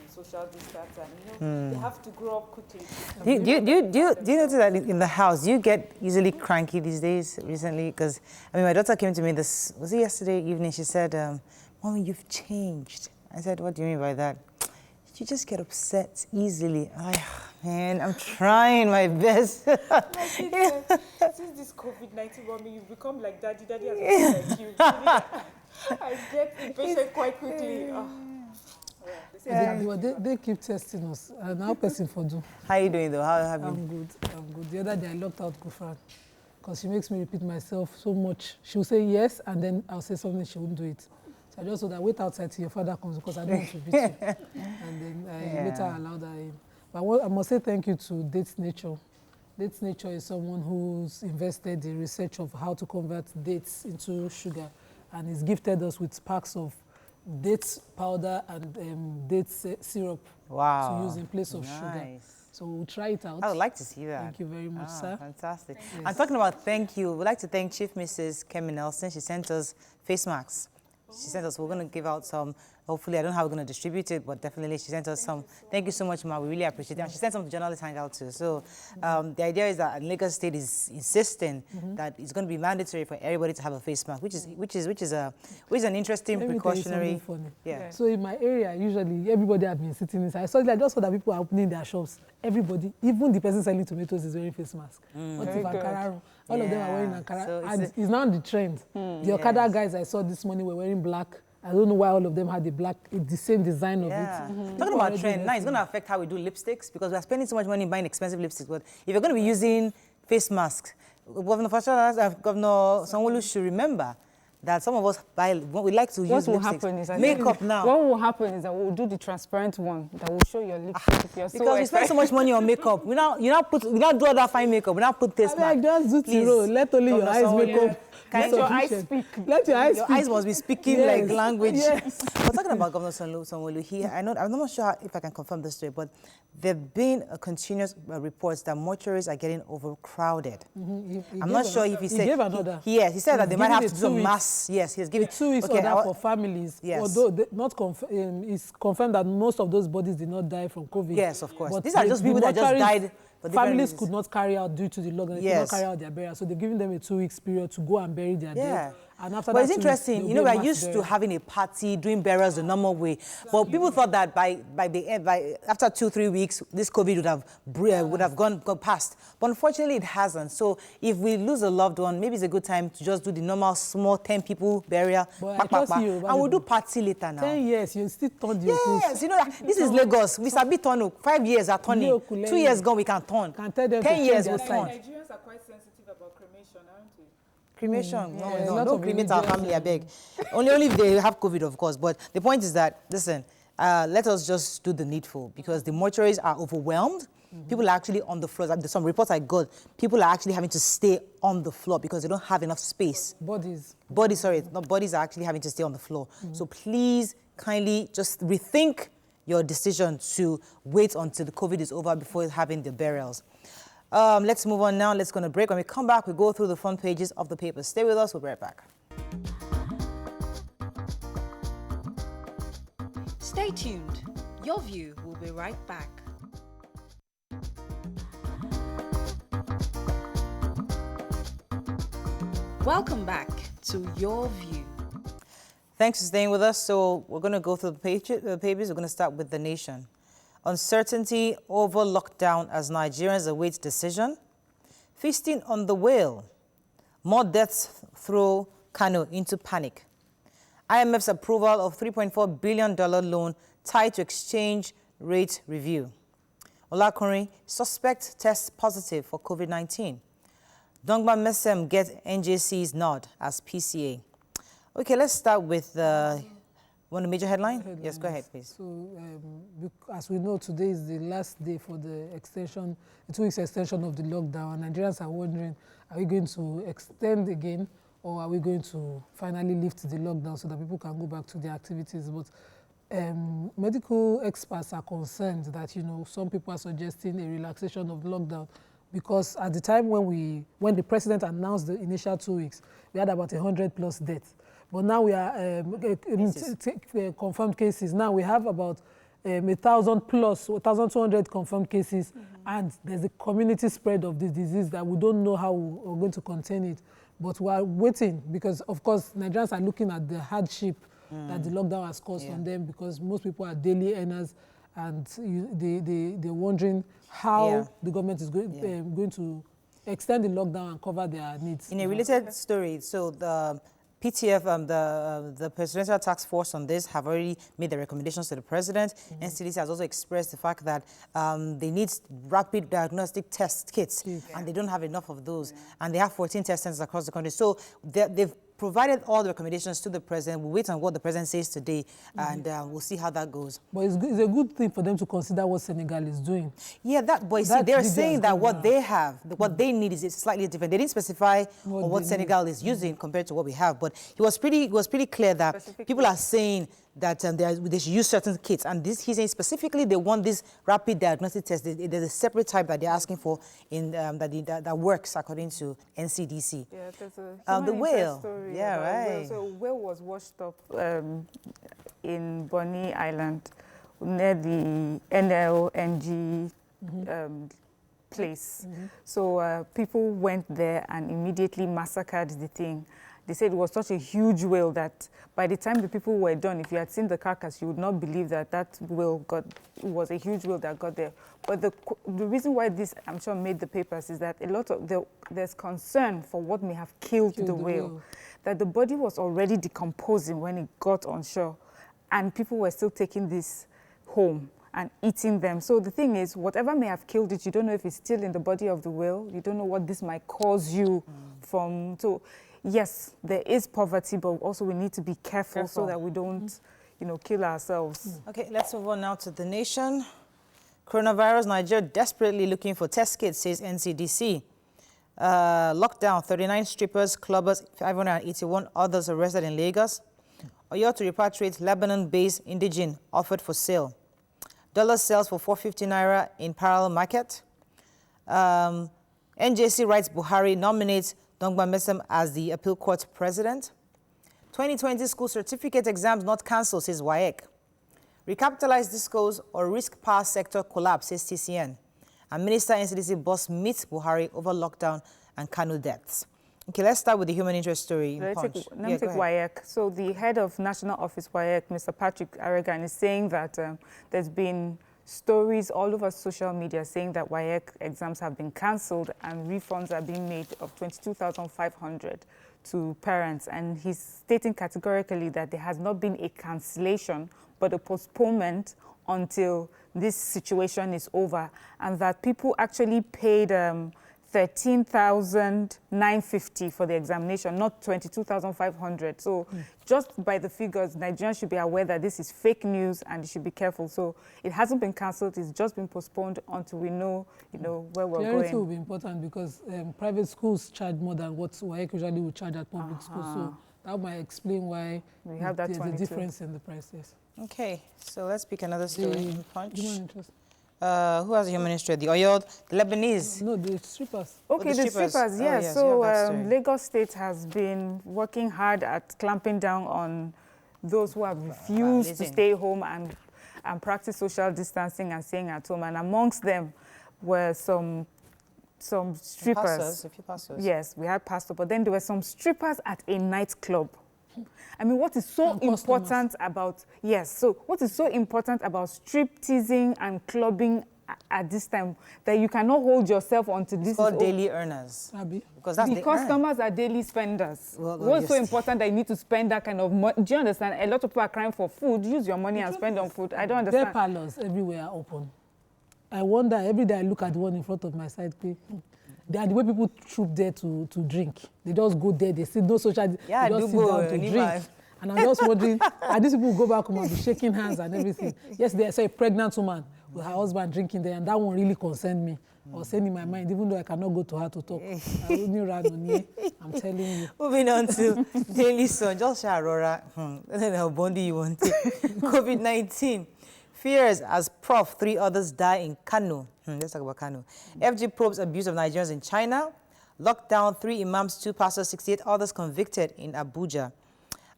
So social distance, and they have to grow up quickly. Do you notice that in the house, you get easily cranky these days recently? Because, I mean, my daughter came to me was it yesterday evening? She said, Mommy, you've changed. I said, what do you mean by that? You just get upset easily. I'm like, man, I'm trying my best. Since this COVID-19 bombing, you've become like daddy. Daddy has become like you. I get impatient quite quickly. They keep testing us. And how person for do? How are you doing though? How have you? I'm good. The other day I locked out Gufran because she makes me repeat myself so much. She'll say yes, and then I'll say something, she won't do it. So I just told her, wait outside till your father comes because I don't want to beat you. And then I later allowed her in. But I must say thank you to Dates Nature. Dates Nature is someone who's invested in research of how to convert dates into sugar, and he's gifted us with packs of dates powder and dates syrup to use in place of sugar. So we'll try it out. I would like to see that. Thank you very much, sir. Fantastic. Yes. I'm talking about thank you. We'd like to thank Chief Mrs. Kemi Nelson. She sent us face masks. She sent us, we're going to give out some, hopefully, I don't know how we're going to distribute it, but definitely she sent us some. Thank you so much, Ma. We really appreciate it. And she sent some to Journalist Hangout too. So the idea is that Lagos State is insisting that it's going to be mandatory for everybody to have a face mask, which is an interesting precautionary. Yeah. So in my area, usually everybody has been sitting inside. So I just saw that people are opening their shops. Everybody, even the person selling tomatoes, is wearing face mask. What if Ankara? All of them are wearing Ankara. So and it's now the trend. The Okada guys I saw this morning were wearing black. I don't know why all of them had the same design of it. Talking about trend, now it's going to affect how we do lipsticks because we're spending so much money buying expensive lipsticks. But if you're going to be using face masks, Governor Sanwo-Olu should remember that some of us we like to use makeup now. What will happen is that we'll do the transparent one that will show your lipstick if you're because we spend so much money on makeup. We now do all that fine makeup. We now put face mask. Just do zero. Let only your eyes makeup. Let your eyes speak. Let your eyes speak. Your eyes must be speaking like language. Yes. We're talking about Governor Sanwo-Olu here. I'm not sure if I can confirm this story, but there have been continuous reports that mortuaries are getting overcrowded. I'm not sure if he said... He gave another. He said that they might have to do some mass... Yes, he's giving... 2 weeks order for families. Yes. Although it's confirmed that most of those bodies did not die from COVID. Yes, of course. But these are just people that just died... Families could not carry out due to the lockdown. They could not carry out their burial. So they're giving them a 2 weeks period to go and bury their dead. And after but it's interesting, we're used to having a party, doing burials the normal way. But people thought that by after 2-3 weeks, this COVID would have gone past. But unfortunately, it hasn't. So if we lose a loved one, maybe it's a good time to just do the normal small 10 people burial. And we'll do party later now. 10 years, you still turn your Yes, this is Lagos. We sabi turn. 5 years are turning. 2 years gone, we can turn. 10 years will turn. Nigerians are quite sensitive about cremation, aren't we? Cremation? No, don't cremate our family, I beg. Only if they have COVID, of course. But the point is that, listen, let us just do the needful because the mortuaries are overwhelmed. People are actually on the floor. There's some reports I got. People are actually having to stay on the floor because they don't have enough space. Bodies, bodies are actually having to stay on the floor. So please, kindly just rethink your decision to wait until the COVID is over before having the burials. Let's move on now. Let's go on a break. When we come back, we go through the front pages of the papers. Stay with us. We'll be right back. Stay tuned. Your View will be right back. Welcome back to Your View. Thanks for staying with us. So we're going to go through the pages. We're going to start with The Nation. Uncertainty over lockdown as Nigerians await decision. Feasting on the whale. More deaths throw Kano into panic. IMF's approval of $3.4 billion loan tied to exchange rate review. Olakunrin, suspect tests positive for COVID-19. Dongba Mesem gets NJC's nod as PCA. Okay, let's start with one of the major headlines. Yes, go ahead, please. So, as we know, today is the last day for the 2 weeks extension of the lockdown. Nigerians are wondering, are we going to extend again, or are we going to finally lift the lockdown so that people can go back to their activities? But medical experts are concerned that, some people are suggesting a relaxation of lockdown because at the time when the president announced the initial 2 weeks, we had about 100+ deaths. But now we are confirmed cases. Now we have about 1,000 plus, 1,200 confirmed cases, and there's a community spread of the disease that we don't know how we're going to contain it. But we are waiting because, of course, Nigerians are looking at the hardship that the lockdown has caused on them, because most people are daily earners, and they're wondering how the government is going to extend the lockdown and cover their needs. In a related story, so the PTF, the Presidential Task Force on this, have already made the recommendations to the President. NCDC has also expressed the fact that they need rapid diagnostic test kits, and they don't have enough of those. And they have 14 test centers across the country. So they've provided all the recommendations to the President. We'll wait on what the President says today, and we'll see how that goes. But it's a good thing for them to consider what Senegal is doing. Yeah, but see, they're saying that what they have, what they need is slightly different. They didn't specify what Senegal is using compared to what we have, but he was pretty clear that people are saying that they should use certain kits, and he's saying specifically they want this rapid diagnostic test. There's a separate type that they're asking for that works according to NCDC. Yeah, there's a the whale. Story right. So whale was washed up in Bonny Island near the NLNG place. So people went there and immediately massacred the thing. They said it was such a huge whale that by the time the people were done, if you had seen the carcass, you would not believe that whale was a huge whale that got there. But the reason why this, I'm sure, made the papers is that there's concern for what may have killed the whale. That the body was already decomposing when it got on shore, and people were still taking this home and eating them. So the thing is, whatever may have killed it, you don't know if it's still in the body of the whale. You don't know what this might cause you from. So yes, there is poverty, but also we need to be careful so that we don't, kill ourselves. Okay, let's move on now to the nation. Coronavirus, Nigeria desperately looking for test kits, says NCDC. Lockdown, 39 strippers, clubbers, 581 others arrested in Lagos. Oyo to repatriate Lebanon-based indigene offered for sale. Dollar sells for 450 naira in parallel market. NJC writes Buhari nominates Dongba Mesem as the appeal court president. 2020 school certificate exams not cancelled, says WAEC. Recapitalize discos or risk power sector collapse, says TCN. And Minister NCDC boss meets Buhari over lockdown and Kano deaths. Okay, let's start with the human interest story. Let me take WAEC. So the head of National Office WAEC, Mr. Patrick Aragan, is saying that there's been stories all over social media saying that WAEC exams have been cancelled and refunds are being made of 22,500 to parents. And he's stating categorically that there has not been a cancellation, but a postponement until this situation is over, and that people actually paid 13,950 for the examination, not 22,500. So just by the figures, Nigerians should be aware that this is fake news and they should be careful. So it hasn't been cancelled, it's just been postponed until we know, where we're going. Clarity will be important because private schools charge more than what WAEC usually would charge at public schools. So that might explain why we have that there's a difference in the prices. Okay, so let's pick another story. Punch. Human interest. Who has a human interest? The Oyo, the Lebanese. No, the strippers. Okay, the strippers, yes. Yes, so Lagos State has been working hard at clamping down on those who have refused to stay home and practice social distancing and staying at home. And amongst them were some strippers. A few pastors. Yes, we had pastors, but then there were some strippers at a nightclub. I mean, what is so important about, what is so important about strip teasing and clubbing at this time that you cannot hold yourself until this is called daily earners. Because that's the customers are daily spenders. What's so important that you need to spend that kind of money? Do you understand? A lot of people are crying for food. Use your money and spend on food. I don't understand. Their parlors everywhere are open. I wonder, every day I look at the one in front of my side, the way people troop there to drink. They just go there, they see no social, they just sit down to drink. And I'm just wondering, are these people who go back home and be shaking hands and everything? Yes, they saw a pregnant woman with her husband drinking there, and that one really concerned me. I was saying in my mind, even though I cannot go to her to talk, I only ran on here, I'm telling you. Moving on to Daily Sun, just Aurora, Bondi you want COVID-19. Fears as Prof. 3 others die in Kano. Let's talk about Kano. FG probes abuse of Nigerians in China. Lockdown, 3 imams, 2 pastors, 68 others convicted in Abuja.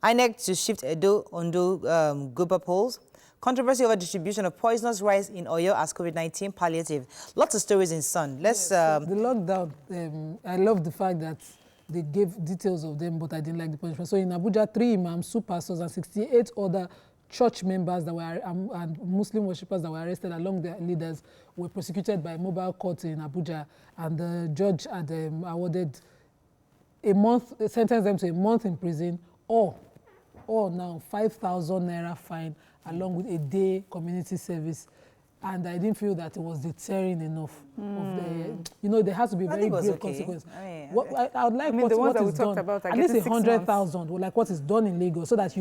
INEC to shift Edo Ondo Goba polls. Controversy over distribution of poisonous rice in Oyo as COVID-19 palliative. Lots of stories in Sun. Let's... The lockdown, I love the fact that they gave details of them, but I didn't like the punishment. So in Abuja, 3 imams, 2 pastors, and 68 other church members that were and Muslim worshippers that were arrested along their leaders were prosecuted by mobile court in Abuja, and the judge had awarded sentenced them to a month in prison or now 5,000 naira fine along with a day community service. And I didn't feel that it was deterring enough. There has to be very grave consequences. I would like what is done. At least 100,000, like what is done in Lagos, so that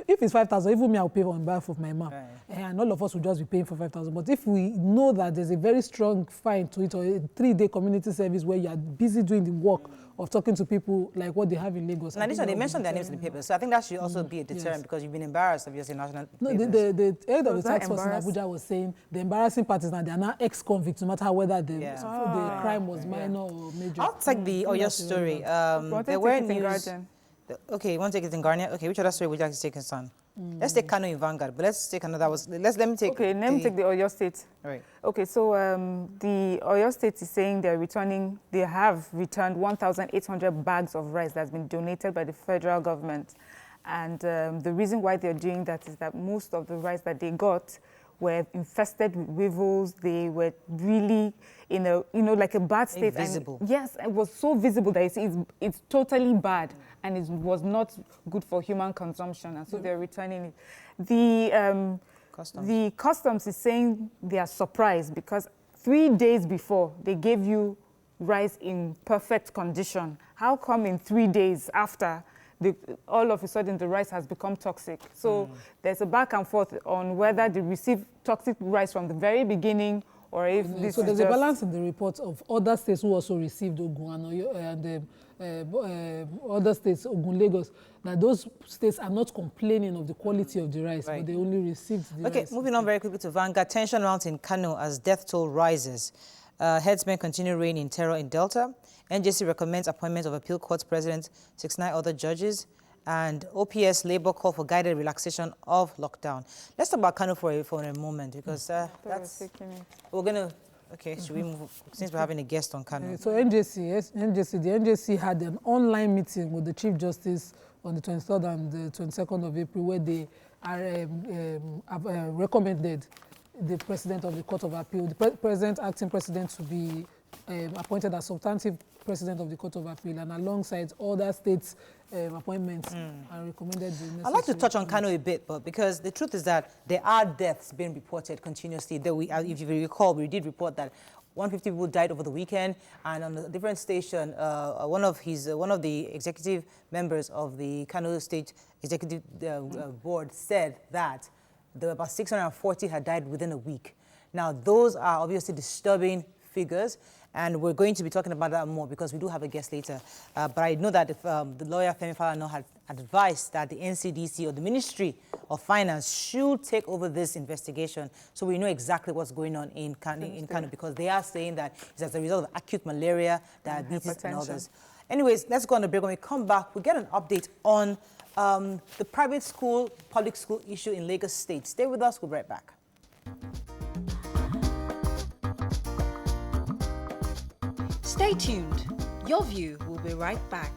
if it's 5,000, even me, I'll pay on behalf of my mom. Right. And all of us will just be paying for 5,000. But if we know that there's a very strong fine to it, or a 3-day community service where you are busy doing the work of talking to people like what they have in Lagos. And they mentioned their names in the paper, so I think that should also be a deterrent because you've been embarrassed of your national. No, the head of the task force in Abuja was saying the embarrassing part is that they are now ex-convicts, no matter whether the crime was minor or major. I'll take the Oyo story. There were news. Okay, you want to take it in Guardian? Okay, which other story would you like to take in Sun? Let's take Kano in Vanguard, but let's take another. Let me take. Okay, let me take the Oyo State. All right. Okay, so the Oyo State is saying they have returned 1,800 bags of rice that's been donated by the federal government, and the reason why they're doing that is that most of the rice that they got were infested with weevils. They were really in a like a bad state. Visible. Yes, it was so visible that it's totally bad. And it was not good for human consumption, and so they're returning it. The customs is saying they are surprised because 3 days before they gave you rice in perfect condition. How come in 3 days after, all of a sudden the rice has become toxic? So there's a back and forth on whether they received toxic rice from the very beginning or if this so there's a balance in the report of other states who also received Ogun and other states, Ogun, Lagos, that those states are not complaining of the quality of the rice, but they only received the rice. Okay, moving on very quickly to Vanguard. Tension mounts in Kano as death toll rises. Headsmen continue reign in terror in Delta. NJC recommends appointment of appeal court president, 69 other judges, and OPS Labour call for guided relaxation of lockdown. Let's talk about Kano for a moment because we're going to... Okay, should we move, since we're having a guest on Kano? So the NJC had an online meeting with the Chief Justice on the 23rd and the 22nd of April where they have recommended the President of the Court of Appeal, the acting President to be appointed as substantive President of the Court of Appeal, and alongside other states' appointments, and recommended the necessary... I'd like to touch on Kano a bit, but because the truth is that there are deaths being reported continuously. If you recall, we did report that 150 people died over the weekend, and on a different station, one of the executive members of the Kano State Executive Board said that there were about 640 had died within a week. Now, those are obviously disturbing figures, and we're going to be talking about that more because we do have a guest later. But I know that if the lawyer Femi Falana had advised that the NCDC or the Ministry of Finance should take over this investigation, so we know exactly what's going on in Kano, because they are saying that it's as a result of acute malaria, diabetes, and others. Anyways, let's go on the break. When we come back, we get an update on the private school, public school issue in Lagos State. Stay with us. We'll be right back. Stay tuned. Your View will be right back.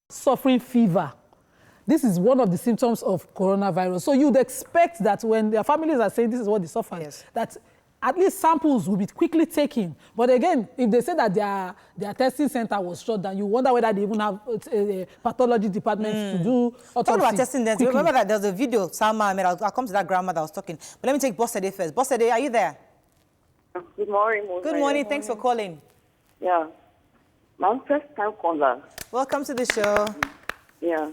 Suffering fever. This is one of the symptoms of coronavirus. So you'd expect that when their families are saying this is what they suffer, that at least samples will be quickly taken. But again, if they say that their testing center was shut down, you wonder whether they even have a pathology department to do autopsy. Talking about testing, then remember that there's a video Salma made. I'll come to that grandma that was talking. But let me take Bossede first. Bossede, are you there? Good morning. Good morning. Thanks for calling. Yeah. My first time caller. Welcome to the show. Yeah.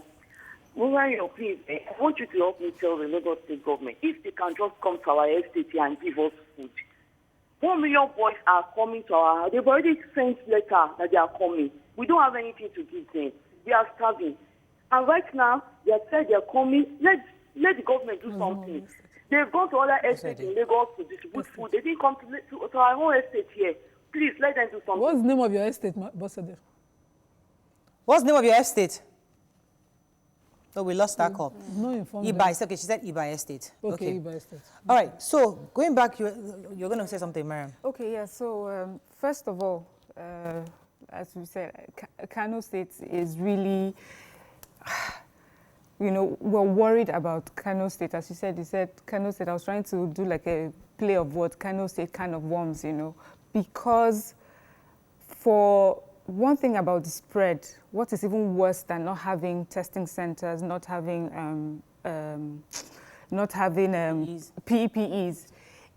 Murayo, please, I want you to help me tell the Lagos State government if they can just come to our estate here and give us food. 1 million boys are coming to our house. They've already sent letter that they are coming. We don't have anything to give them. They are starving. And right now, they have said they are coming. Let the government do something. They've gone to other estates in Lagos to distribute food. They didn't come to our own estate here. Please, let them do something. What's the name of your estate, Bossede? What's the name of your estate? Oh, we lost that call. No informed. Iba, okay, she said Iba Estate. Okay, Iba Estate. All right, so going back, you're going to say something, Mariam. Okay, yeah, so first of all, as we said, Kano State is really, you know, we're worried about Kano State. As you said Kano State. I was trying to do like a play of words, Kano State kind of worms, you know, because for one thing about the spread, what is even worse than not having testing centers, not having PEPEs,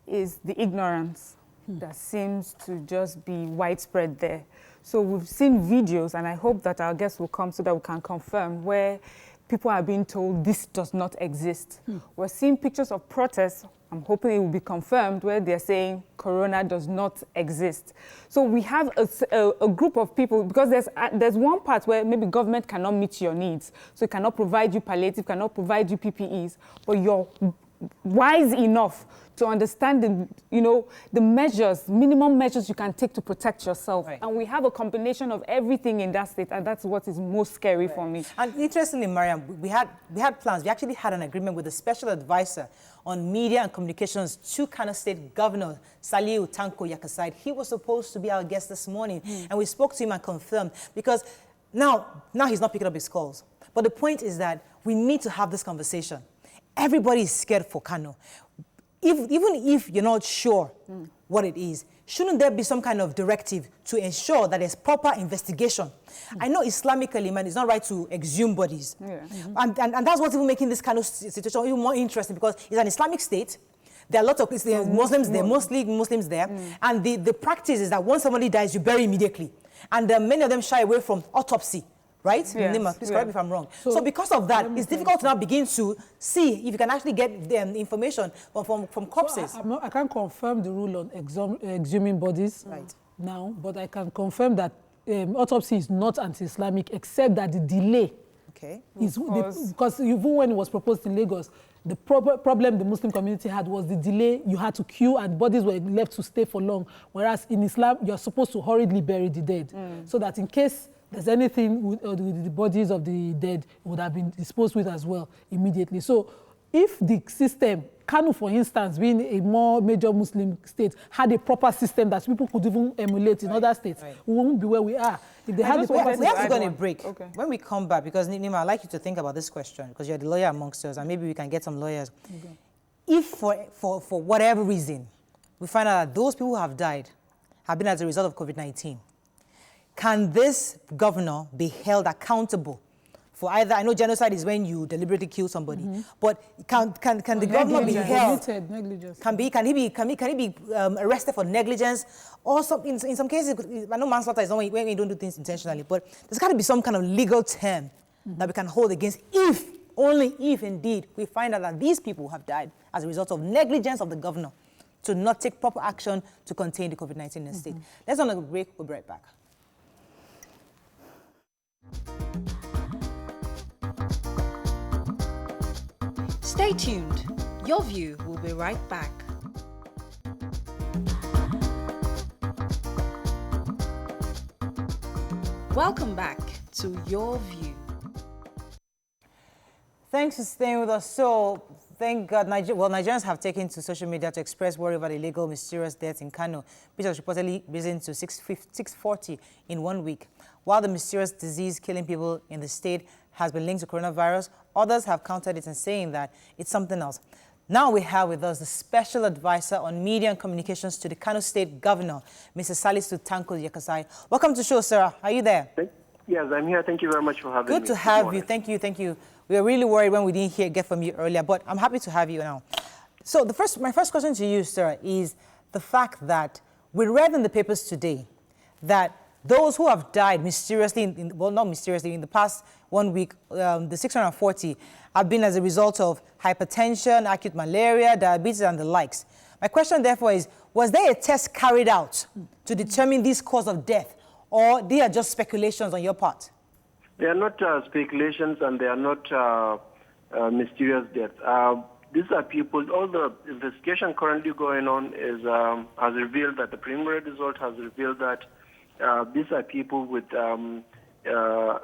is the ignorance that seems to just be widespread there. So we've seen videos, and I hope that our guests will come so that we can confirm, where people are being told this does not exist. We're seeing pictures of protests. I'm hoping it will be confirmed, where they're saying corona does not exist. So we have a group of people, because there's one part where maybe government cannot meet your needs. So it cannot provide you palliative, cannot provide you PPEs, but you're wise enough to understand the measures, minimum measures you can take to protect yourself. Right. And we have a combination of everything in that state, and that's what is most scary for me. And interestingly, Mariam, we had plans. We actually had an agreement with the special advisor on media and communications to Kano State Governor Salihu Tanko Yakasai. He was supposed to be our guest this morning, and we spoke to him and confirmed, because now he's not picking up his calls. But the point is that we need to have this conversation. Everybody is scared for Kano. Even if you're not sure what it is, shouldn't there be some kind of directive to ensure that there's proper investigation? I know Islamically, man, it's not right to exhume bodies. Yeah. And that's what's even making this kind of situation even more interesting, because it's an Islamic state. There are lots of Muslims there, mostly Muslims there. And the practice is that once somebody dies, you bury immediately. And many of them shy away from autopsy. Right? Yes. Nima, please correct me if I'm wrong. So because of that, it's difficult to now begin to see if you can actually get the information from corpses. So I can't confirm the rule on exhuming bodies now, but I can confirm that autopsy is not anti-Islamic, except that the delay is... because even when it was proposed in Lagos, the problem the Muslim community had was the delay. You had to queue and bodies were left to stay for long, whereas in Islam, you're supposed to hurriedly bury the dead, so that in case there's anything with the bodies of the dead, would have been disposed with as well immediately. So if the system, Kano, for instance, being a more major Muslim state, had a proper system that people could even emulate in other states, we won't be where we are. If they had a proper system. We have to go on a break. Okay. When we come back, because Nima, I'd like you to think about this question, because you're the lawyer amongst us, and maybe we can get some lawyers. Okay. If for whatever reason, we find out that those people who have died have been as a result of COVID-19, can this governor be held accountable for either? I know genocide is when you deliberately kill somebody, but can the governor be held? Negligence. Can he be arrested for negligence? Or in some cases, I know manslaughter is not when you don't do things intentionally, but there's got to be some kind of legal term that we can hold against, if only if indeed we find out that these people have died as a result of negligence of the governor to not take proper action to contain the COVID-19 in the state. Let's on a break. We'll be right back. Stay tuned. Your View will be right back. Welcome back to Your View. Thanks for staying with us. So, thank God, Nigerians have taken to social media to express worry about illegal, mysterious deaths in Kano, which has reportedly risen to 640 in 1 week. While the mysterious disease killing people in the state has been linked to coronavirus, others have countered it and saying that it's something else. Now we have with us the special advisor on media and communications to the Kano State Governor, Mr. Salihu Tanko Yakasai. Welcome to the show, sir. Are you there? Yes, I'm here. Thank you very much for having me. Good to have you. Thank you. We were really worried when we didn't get from you earlier, but I'm happy to have you now. So my first question to you, sir, is the fact that we read in the papers today that those who have died mysteriously, not mysteriously, in the past 1 week, the 640, have been as a result of hypertension, acute malaria, diabetes, and the likes. My question, therefore, is, was there a test carried out to determine this cause of death, or they are just speculations on your part? They are not speculations, and they are not mysterious deaths. These are people, all the investigation currently going on has revealed that the preliminary result has revealed that these are people with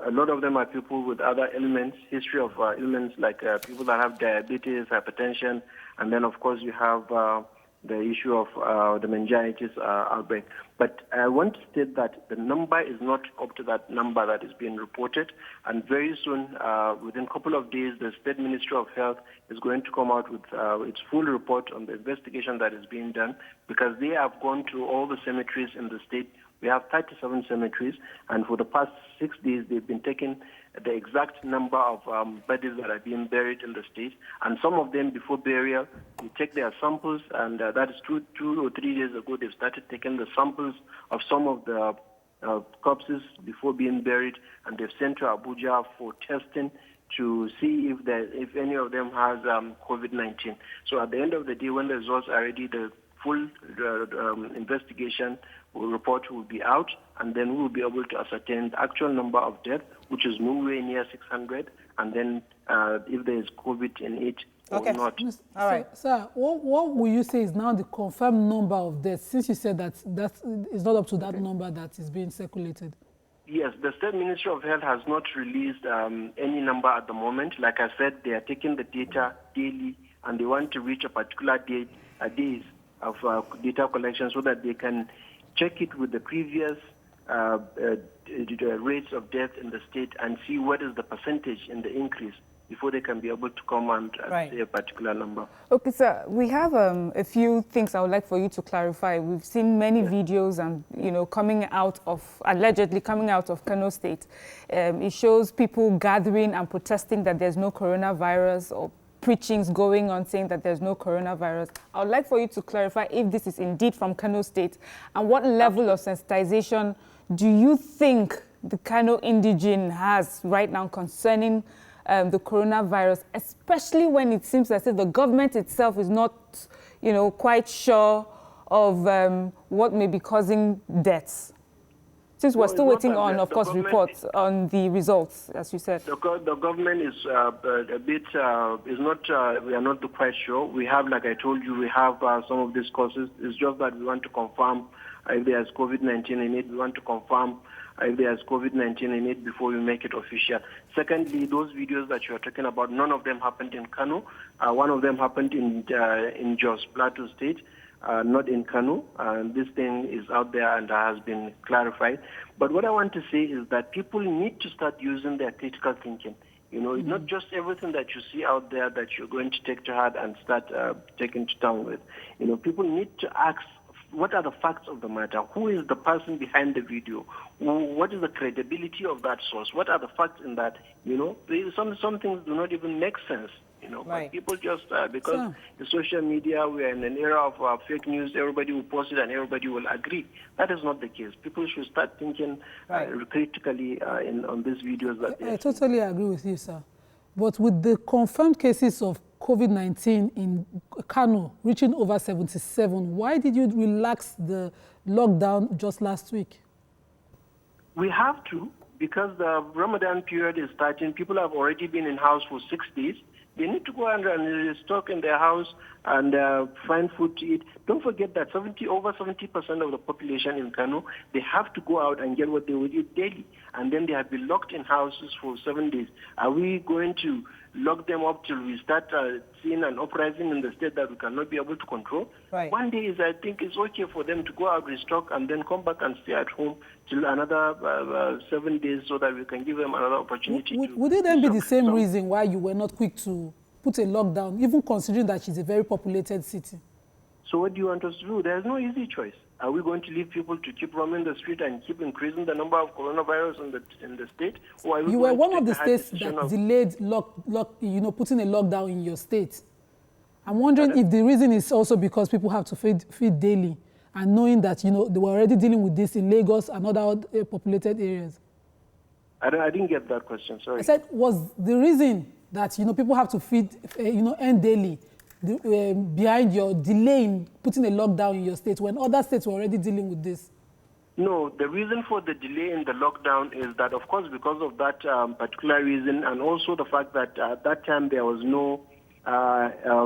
A lot of them are people with other ailments, history of ailments like people that have diabetes, hypertension, and then, of course, you have the issue of the meningitis outbreak. But I want to state that the number is not up to that number that is being reported. And very soon, within a couple of days, the State Ministry of Health is going to come out with its full report on the investigation that is being done, because they have gone to all the cemeteries in the state. We have 37 cemeteries, and for the past 6 days, they've been taking the exact number of bodies that are being buried in the state. And some of them, before burial, we take their samples, and that is 2 or 3 days ago, they've started taking the samples of some of the corpses before being buried, and they've sent to Abuja for testing to see if any of them has COVID-19. So at the end of the day, when the results are ready, the full investigation report will be out, and then we will be able to ascertain the actual number of deaths, which is nowhere near 600, and then if there is COVID in it or not. All right. Sir, what will you say is now the confirmed number of deaths, since you said that is not up to that number that is being circulated? Yes, the State Ministry of Health has not released any number at the moment. Like I said, they are taking the data daily, and they want to reach a particular days of data collection so that they can check it with the previous rates of death in the state and see what is the percentage in the increase before they can be able to come and say a particular number. Okay, sir, we have a few things I would like for you to clarify. We've seen many videos and, allegedly coming out of Kano State. It shows people gathering and protesting that there's no coronavirus, or preachings going on saying that there's no coronavirus. I would like for you to clarify if this is indeed from Kano State, and what level of sensitization do you think the Kano indigene has right now concerning the coronavirus, especially when it seems as if the government itself is not, quite sure of what may be causing deaths? Since we're still waiting on, of course, reports on the results, as you said. The government is a bit, we are not quite sure. We have, like I told you, we have some of these causes. It's just that we want to confirm if there's COVID-19 in it. We want to confirm if there's COVID-19 in it before we make it official. Secondly, those videos that you are talking about, none of them happened in Kano. One of them happened in Jos, Plateau State. Not in Kano. This thing is out there and has been clarified. But what I want to say is that people need to start using their critical thinking. It's not just everything that you see out there that you're going to take to heart and start taking to town with. People need to ask, what are the facts of the matter? Who is the person behind the video? What is the credibility of that source? What are the facts in that? Some things do not even make sense. But people just, because the social media, we are in an era of fake news, everybody will post it and everybody will agree. That is not the case. People should start thinking critically on these videos. I totally agree with you, sir. But with the confirmed cases of COVID-19 in Kano reaching over 77, why did you relax the lockdown just last week? We have to, because the Ramadan period is starting. People have already been in house for 6 days. They need to go and restock in their house and find food to eat. Don't forget that over 70% of the population in Kano, they have to go out and get what they would eat daily. And then they have been locked in houses for 7 days. Are we going to lock them up till we start seeing an uprising in the state that we cannot be able to control? One day I think it's okay for them to go out, restock, and then come back and stay at home till another 7 days so that we can give them another opportunity. Would it then be the same reason why you were not quick to put a lockdown, even considering that she's a very populated city? So what do you want us to do? There's no easy choice. Are we going to leave people to keep roaming the street and keep increasing the number of coronavirus in the state? Or you were one of the states that delayed putting a lockdown in your state. I'm wondering if the reason is also because people have to feed daily, and knowing that they were already dealing with this in Lagos and other populated areas. I didn't get that question. Sorry. I said, was the reason that people have to feed earn daily behind your delay in putting a lockdown in your state when other states were already dealing with this? No, the reason for the delay in the lockdown is that, of course, because of that particular reason, and also the fact that at that time there was no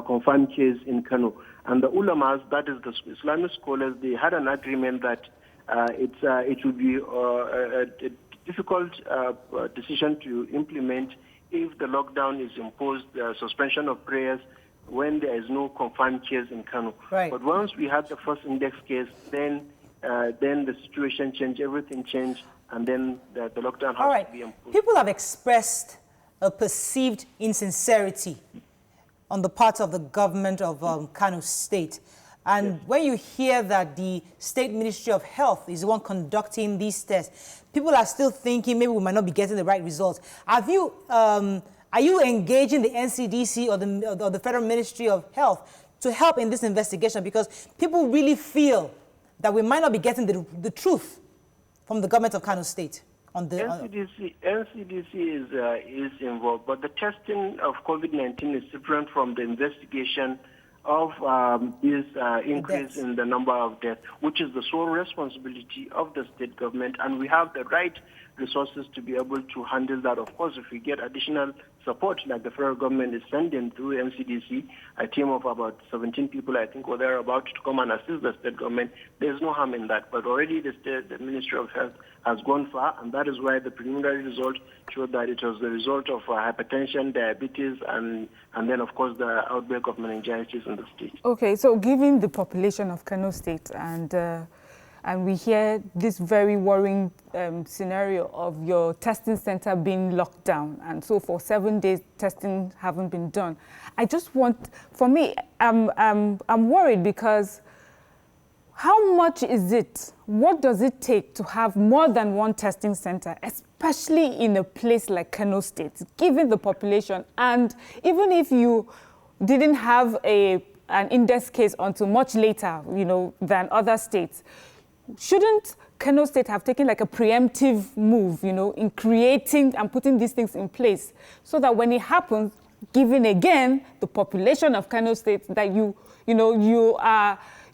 confirmed case in Kano. And the ulamas, that is the Islamic scholars, they had an agreement that it would be difficult decision to implement if the lockdown is imposed, suspension of prayers, when there is no confirmed case in Kano. Right. But once we had the first index case, then the situation changed, everything changed, and then the lockdown has to be imposed. People have expressed a perceived insincerity on the part of the government of Kano State. And when you hear that the State Ministry of Health is the one conducting these tests, people are still thinking maybe we might not be getting the right results. Have you, are you engaging the NCDC or the Federal Ministry of Health to help in this investigation? Because people really feel that we might not be getting the truth from the government of Kano State. NCDC is involved, but the testing of COVID-19 is different from the investigation of this increase in the number of deaths, which is the sole responsibility of the state government, and we have the right resources to be able to handle that. Of course, if we get additional support, like the federal government is sending through NCDC, a team of about 17 people, I think, were there about to come and assist the state government, there's no harm in that. But already the Ministry of Health has gone far, and that is why the preliminary result showed that it was the result of hypertension, diabetes, and then, of course, the outbreak of meningitis in the state. Okay, so given the population of Kano State and we hear this very worrying scenario of your testing center being locked down, and so for 7 days testing haven't been done. I just want, for me, I'm worried because how much is it? What does it take to have more than one testing center, especially in a place like Kano State, given the population? And even if you didn't have an index case until much later, than other states, shouldn't Kano State have taken like a preemptive move, in creating and putting these things in place so that when it happens, given again the population of Kano State, that you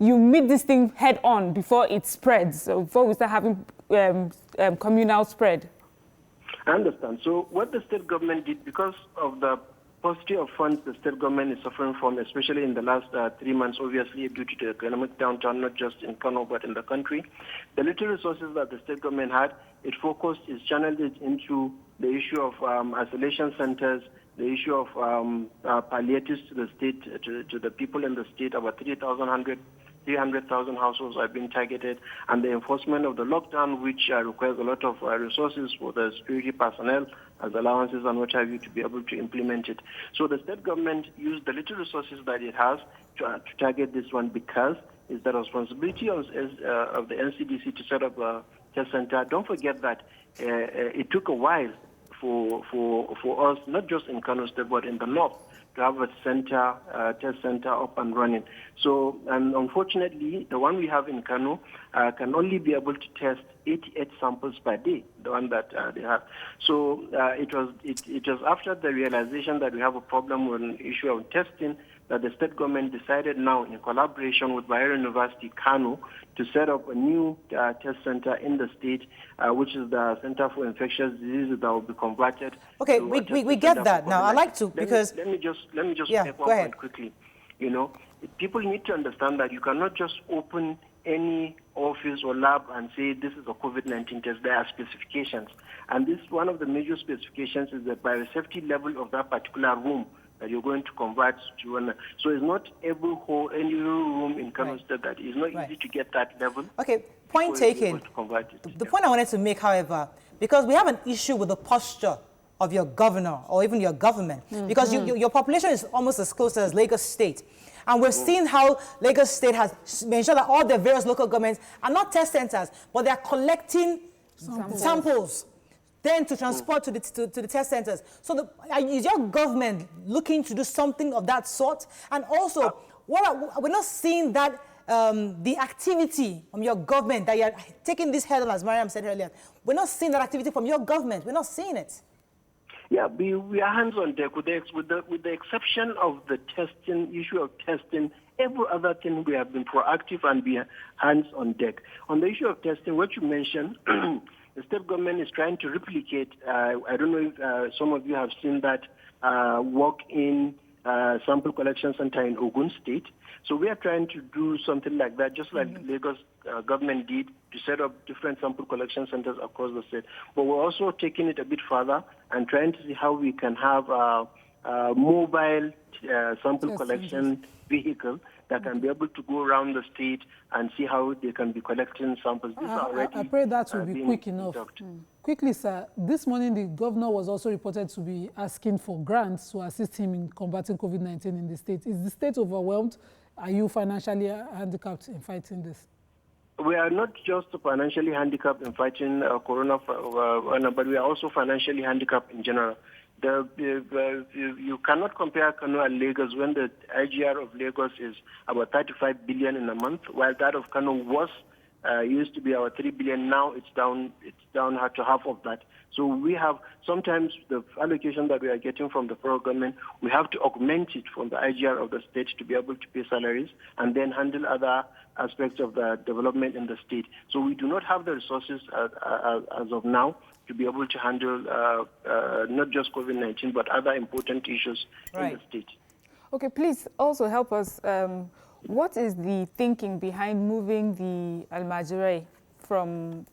meet this thing head on before it spreads, so before we start having communal spread? I understand. So what the state government did, because of the paucity of funds the state government is suffering from, especially in the last 3 months, obviously due to the economic downturn, not just in Kano but in the country, the little resources that the state government had, it channeled it into the issue of isolation centers, the issue of palliatives to the state, to the people in the state. About 300,000 households are being targeted, and the enforcement of the lockdown, which requires a lot of resources for the security personnel, as allowances and what have you, to be able to implement it. So the state government used the little resources that it has to target this one, because it's the responsibility of the NCDC to set up a test center. Don't forget that it took a while for us, not just in Kano State, but in the north, to have a test center up and running. So, and unfortunately, the one we have in Kano can only be able to test 88 samples per day, the one that they have. So it was after the realization that we have a problem with an issue of testing that the state government decided now, in collaboration with Bayero University, Kano, to set up a new test center in the state, which is the Center for Infectious Diseases, that will be converted. Okay, we get that now. I'd like to, because... Let me just make one point quickly. People need to understand that you cannot just open any office or lab and say this is a COVID-19 test. There are specifications. And this, one of the major specifications is the biosafety level of that particular room that you're going to convert to one. So it's not every any room in Kano State that is not easy to get that level. Okay, point taken. The point I wanted to make, however, because we have an issue with the posture of your governor or even your government, because your population is almost as close as Lagos State. And we've seen how Lagos State has ensured that all the various local governments are not test centers, but they are collecting samples then to transport to the test centers. So is your government looking to do something of that sort? And also, we're not seeing that the activity from your government, that you're taking this head on, as Mariam said earlier, we're not seeing that activity from your government. We're not seeing it. Yeah, we are hands on deck with the exception of the testing, issue of testing. Every other thing we have been proactive and be hands on deck. On the issue of testing, what you mentioned, the state government is trying to replicate. I don't know if some of you have seen that walk-in sample collection center in Ogun State. So we are trying to do something like that, just like the Lagos government did, to set up different sample collection centers across the state. But we're also taking it a bit further and trying to see how we can have a mobile sample collection vehicle that can be able to go around the state and see how they can be collecting samples. I pray that will be quick enough. Quickly, sir, this morning the governor was also reported to be asking for grants to assist him in combating COVID-19 in the state. Is the state overwhelmed? Are you financially handicapped in fighting this? We are not just financially handicapped in fighting corona, but we are also financially handicapped in general. You cannot compare Kano and Lagos when the IGR of Lagos is about 35 billion in a month, while that of Kano was used to be our 3 billion. Now it's down to half of that. So we have sometimes the allocation that we are getting from the federal government, we have to augment it from the IGR of the state to be able to pay salaries and then handle other aspects of the development in the state. So we do not have the resources as of now to be able to handle not just COVID-19 but other important issues in the state. Okay, please also help us. What is the thinking behind moving the Almajirai from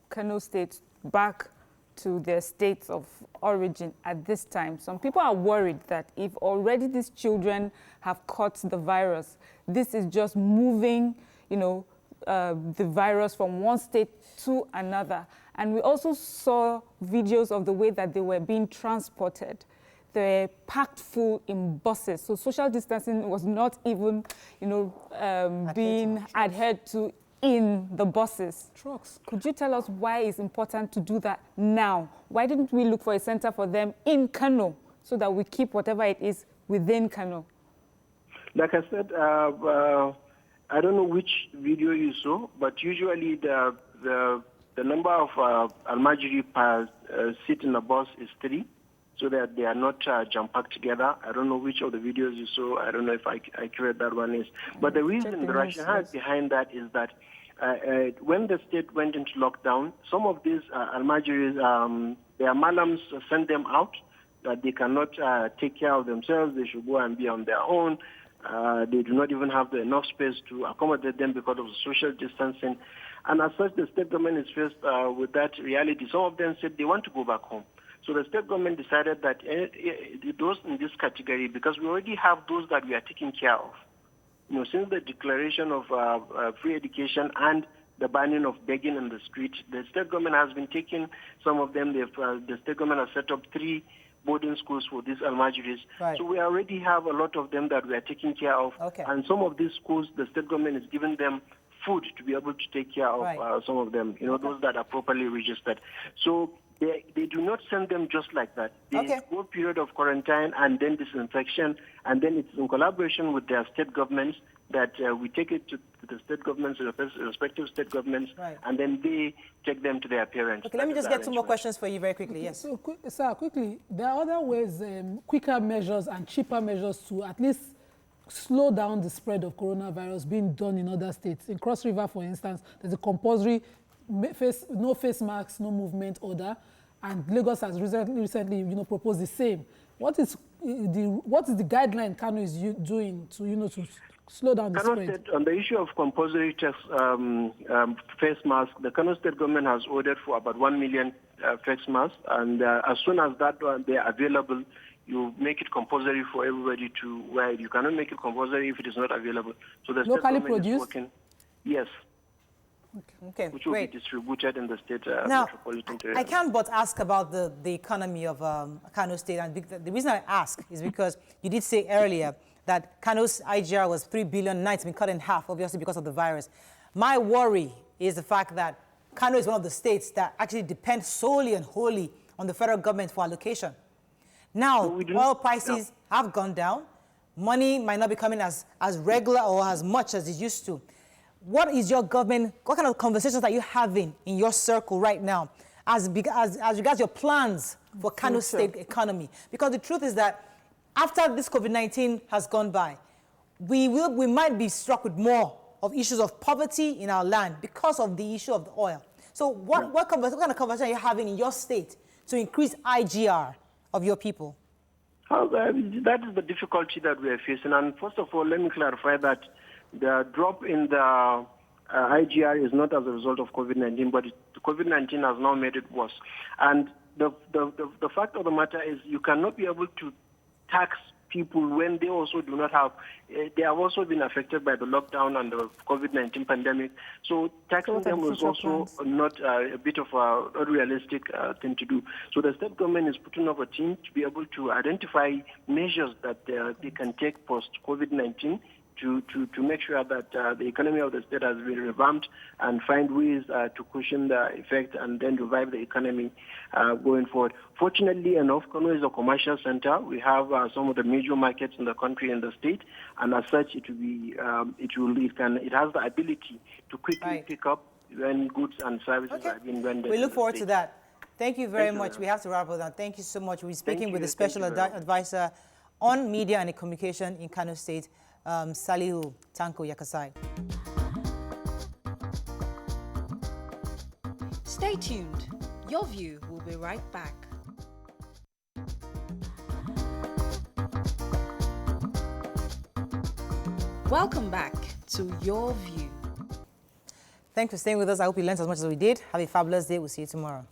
Kano State back to their states of origin at this time? Some people are worried that if already these children have caught the virus, this is just moving, the virus from one state to another. And we also saw videos of the way that they were being transported. They're packed full in buses. So social distancing was not even, being adhered to in the buses. Trucks. Could you tell us why it's important to do that now? Why didn't we look for a center for them in Kano so that we keep whatever it is within Kano? Like I said, I don't know which video you saw, but usually the number of Almajiri per seat in a bus is 3. So that they are not jam-packed together. I don't know which of the videos you saw. I don't know if accurate that one is. But the reason, the rationale behind that is that when the state went into lockdown, some of these Almajiris, their malams sent them out, that they cannot take care of themselves. They should go and be on their own. They do not even have enough space to accommodate them because of the social distancing. And as such, the state government is faced with that reality. Some of them said they want to go back home. So the state government decided that those in this category, because we already have those that we are taking care of. Since the declaration of free education and the banning of begging in the street, the state government has been taking some of them. The state government has set up 3 boarding schools for these Almajiris. Right. So we already have a lot of them that we are taking care of. Okay. And some of these schools, the state government is giving them food to be able to take care of some of them, those that are properly registered. So they do not send them just like that. They go a period of quarantine and then disinfection, and then it's in collaboration with their state governments that we take it to the state governments, the respective state governments, and then they take them to their parents. Okay, let me just get 2 more questions for you very quickly. Yes. So, sir, quickly, there are other ways, quicker measures and cheaper measures to at least slow down the spread of coronavirus being done in other states. In Cross River, for instance, there's a compulsory no face masks, no movement order, and Lagos has recently proposed the same. What is the guideline Kano is doing to to slow down the spread? State, on the issue of compulsory face masks, the Kano State government has ordered for about 1 million face masks, and as soon as they are available, you make it compulsory for everybody to wear it. You cannot make it compulsory if it is not available. So the locally state produced? Is working, yes. Okay, which will be distributed in the state now, metropolitan area. I can't but ask about the economy of Kano State, and the reason I ask is because you did say earlier that Kano's IGR was 3 billion, now it's been cut in half, obviously because of the virus. My worry is the fact that Kano is one of the states that actually depend solely and wholly on the federal government for allocation. Now, oil prices have gone down. Money might not be coming as regular or as much as it used to. What kind of conversations are you having in your circle right now as regards your plans for Kano State economy? Because the truth is that after this COVID-19 has gone by, we might be struck with more of issues of poverty in our land because of the issue of the oil. So what kind of conversation are you having in your state to increase IGR of your people? That is the difficulty that we are facing. And first of all, let me clarify that the drop in the IGR is not as a result of COVID-19, but COVID-19 has now made it worse. And the fact of the matter is you cannot be able to tax people when they also do not have, they have also been affected by the lockdown and the COVID-19 pandemic. So taxing them was also not a bit of a unrealistic thing to do. So the state government is putting up a team to be able to identify measures that they can take post-COVID-19 to make sure that the economy of the state has been revamped and find ways to cushion the effect and then revive the economy going forward. Fortunately enough, Kano is a commercial center. We have some of the major markets in the country and the state, and as such, it has the ability to quickly pick up when goods and services are being rendered. We look forward to that. Thank you very much. We have to wrap up now. Thank you so much. We're speaking with the Special Advisor on Media and Communication in Kano State, Salihu Tanko Yakasai. Stay tuned. Your View will be right back. Welcome back to Your View. Thanks for staying with us. I hope you learned as much as we did. Have a fabulous day. We'll see you tomorrow.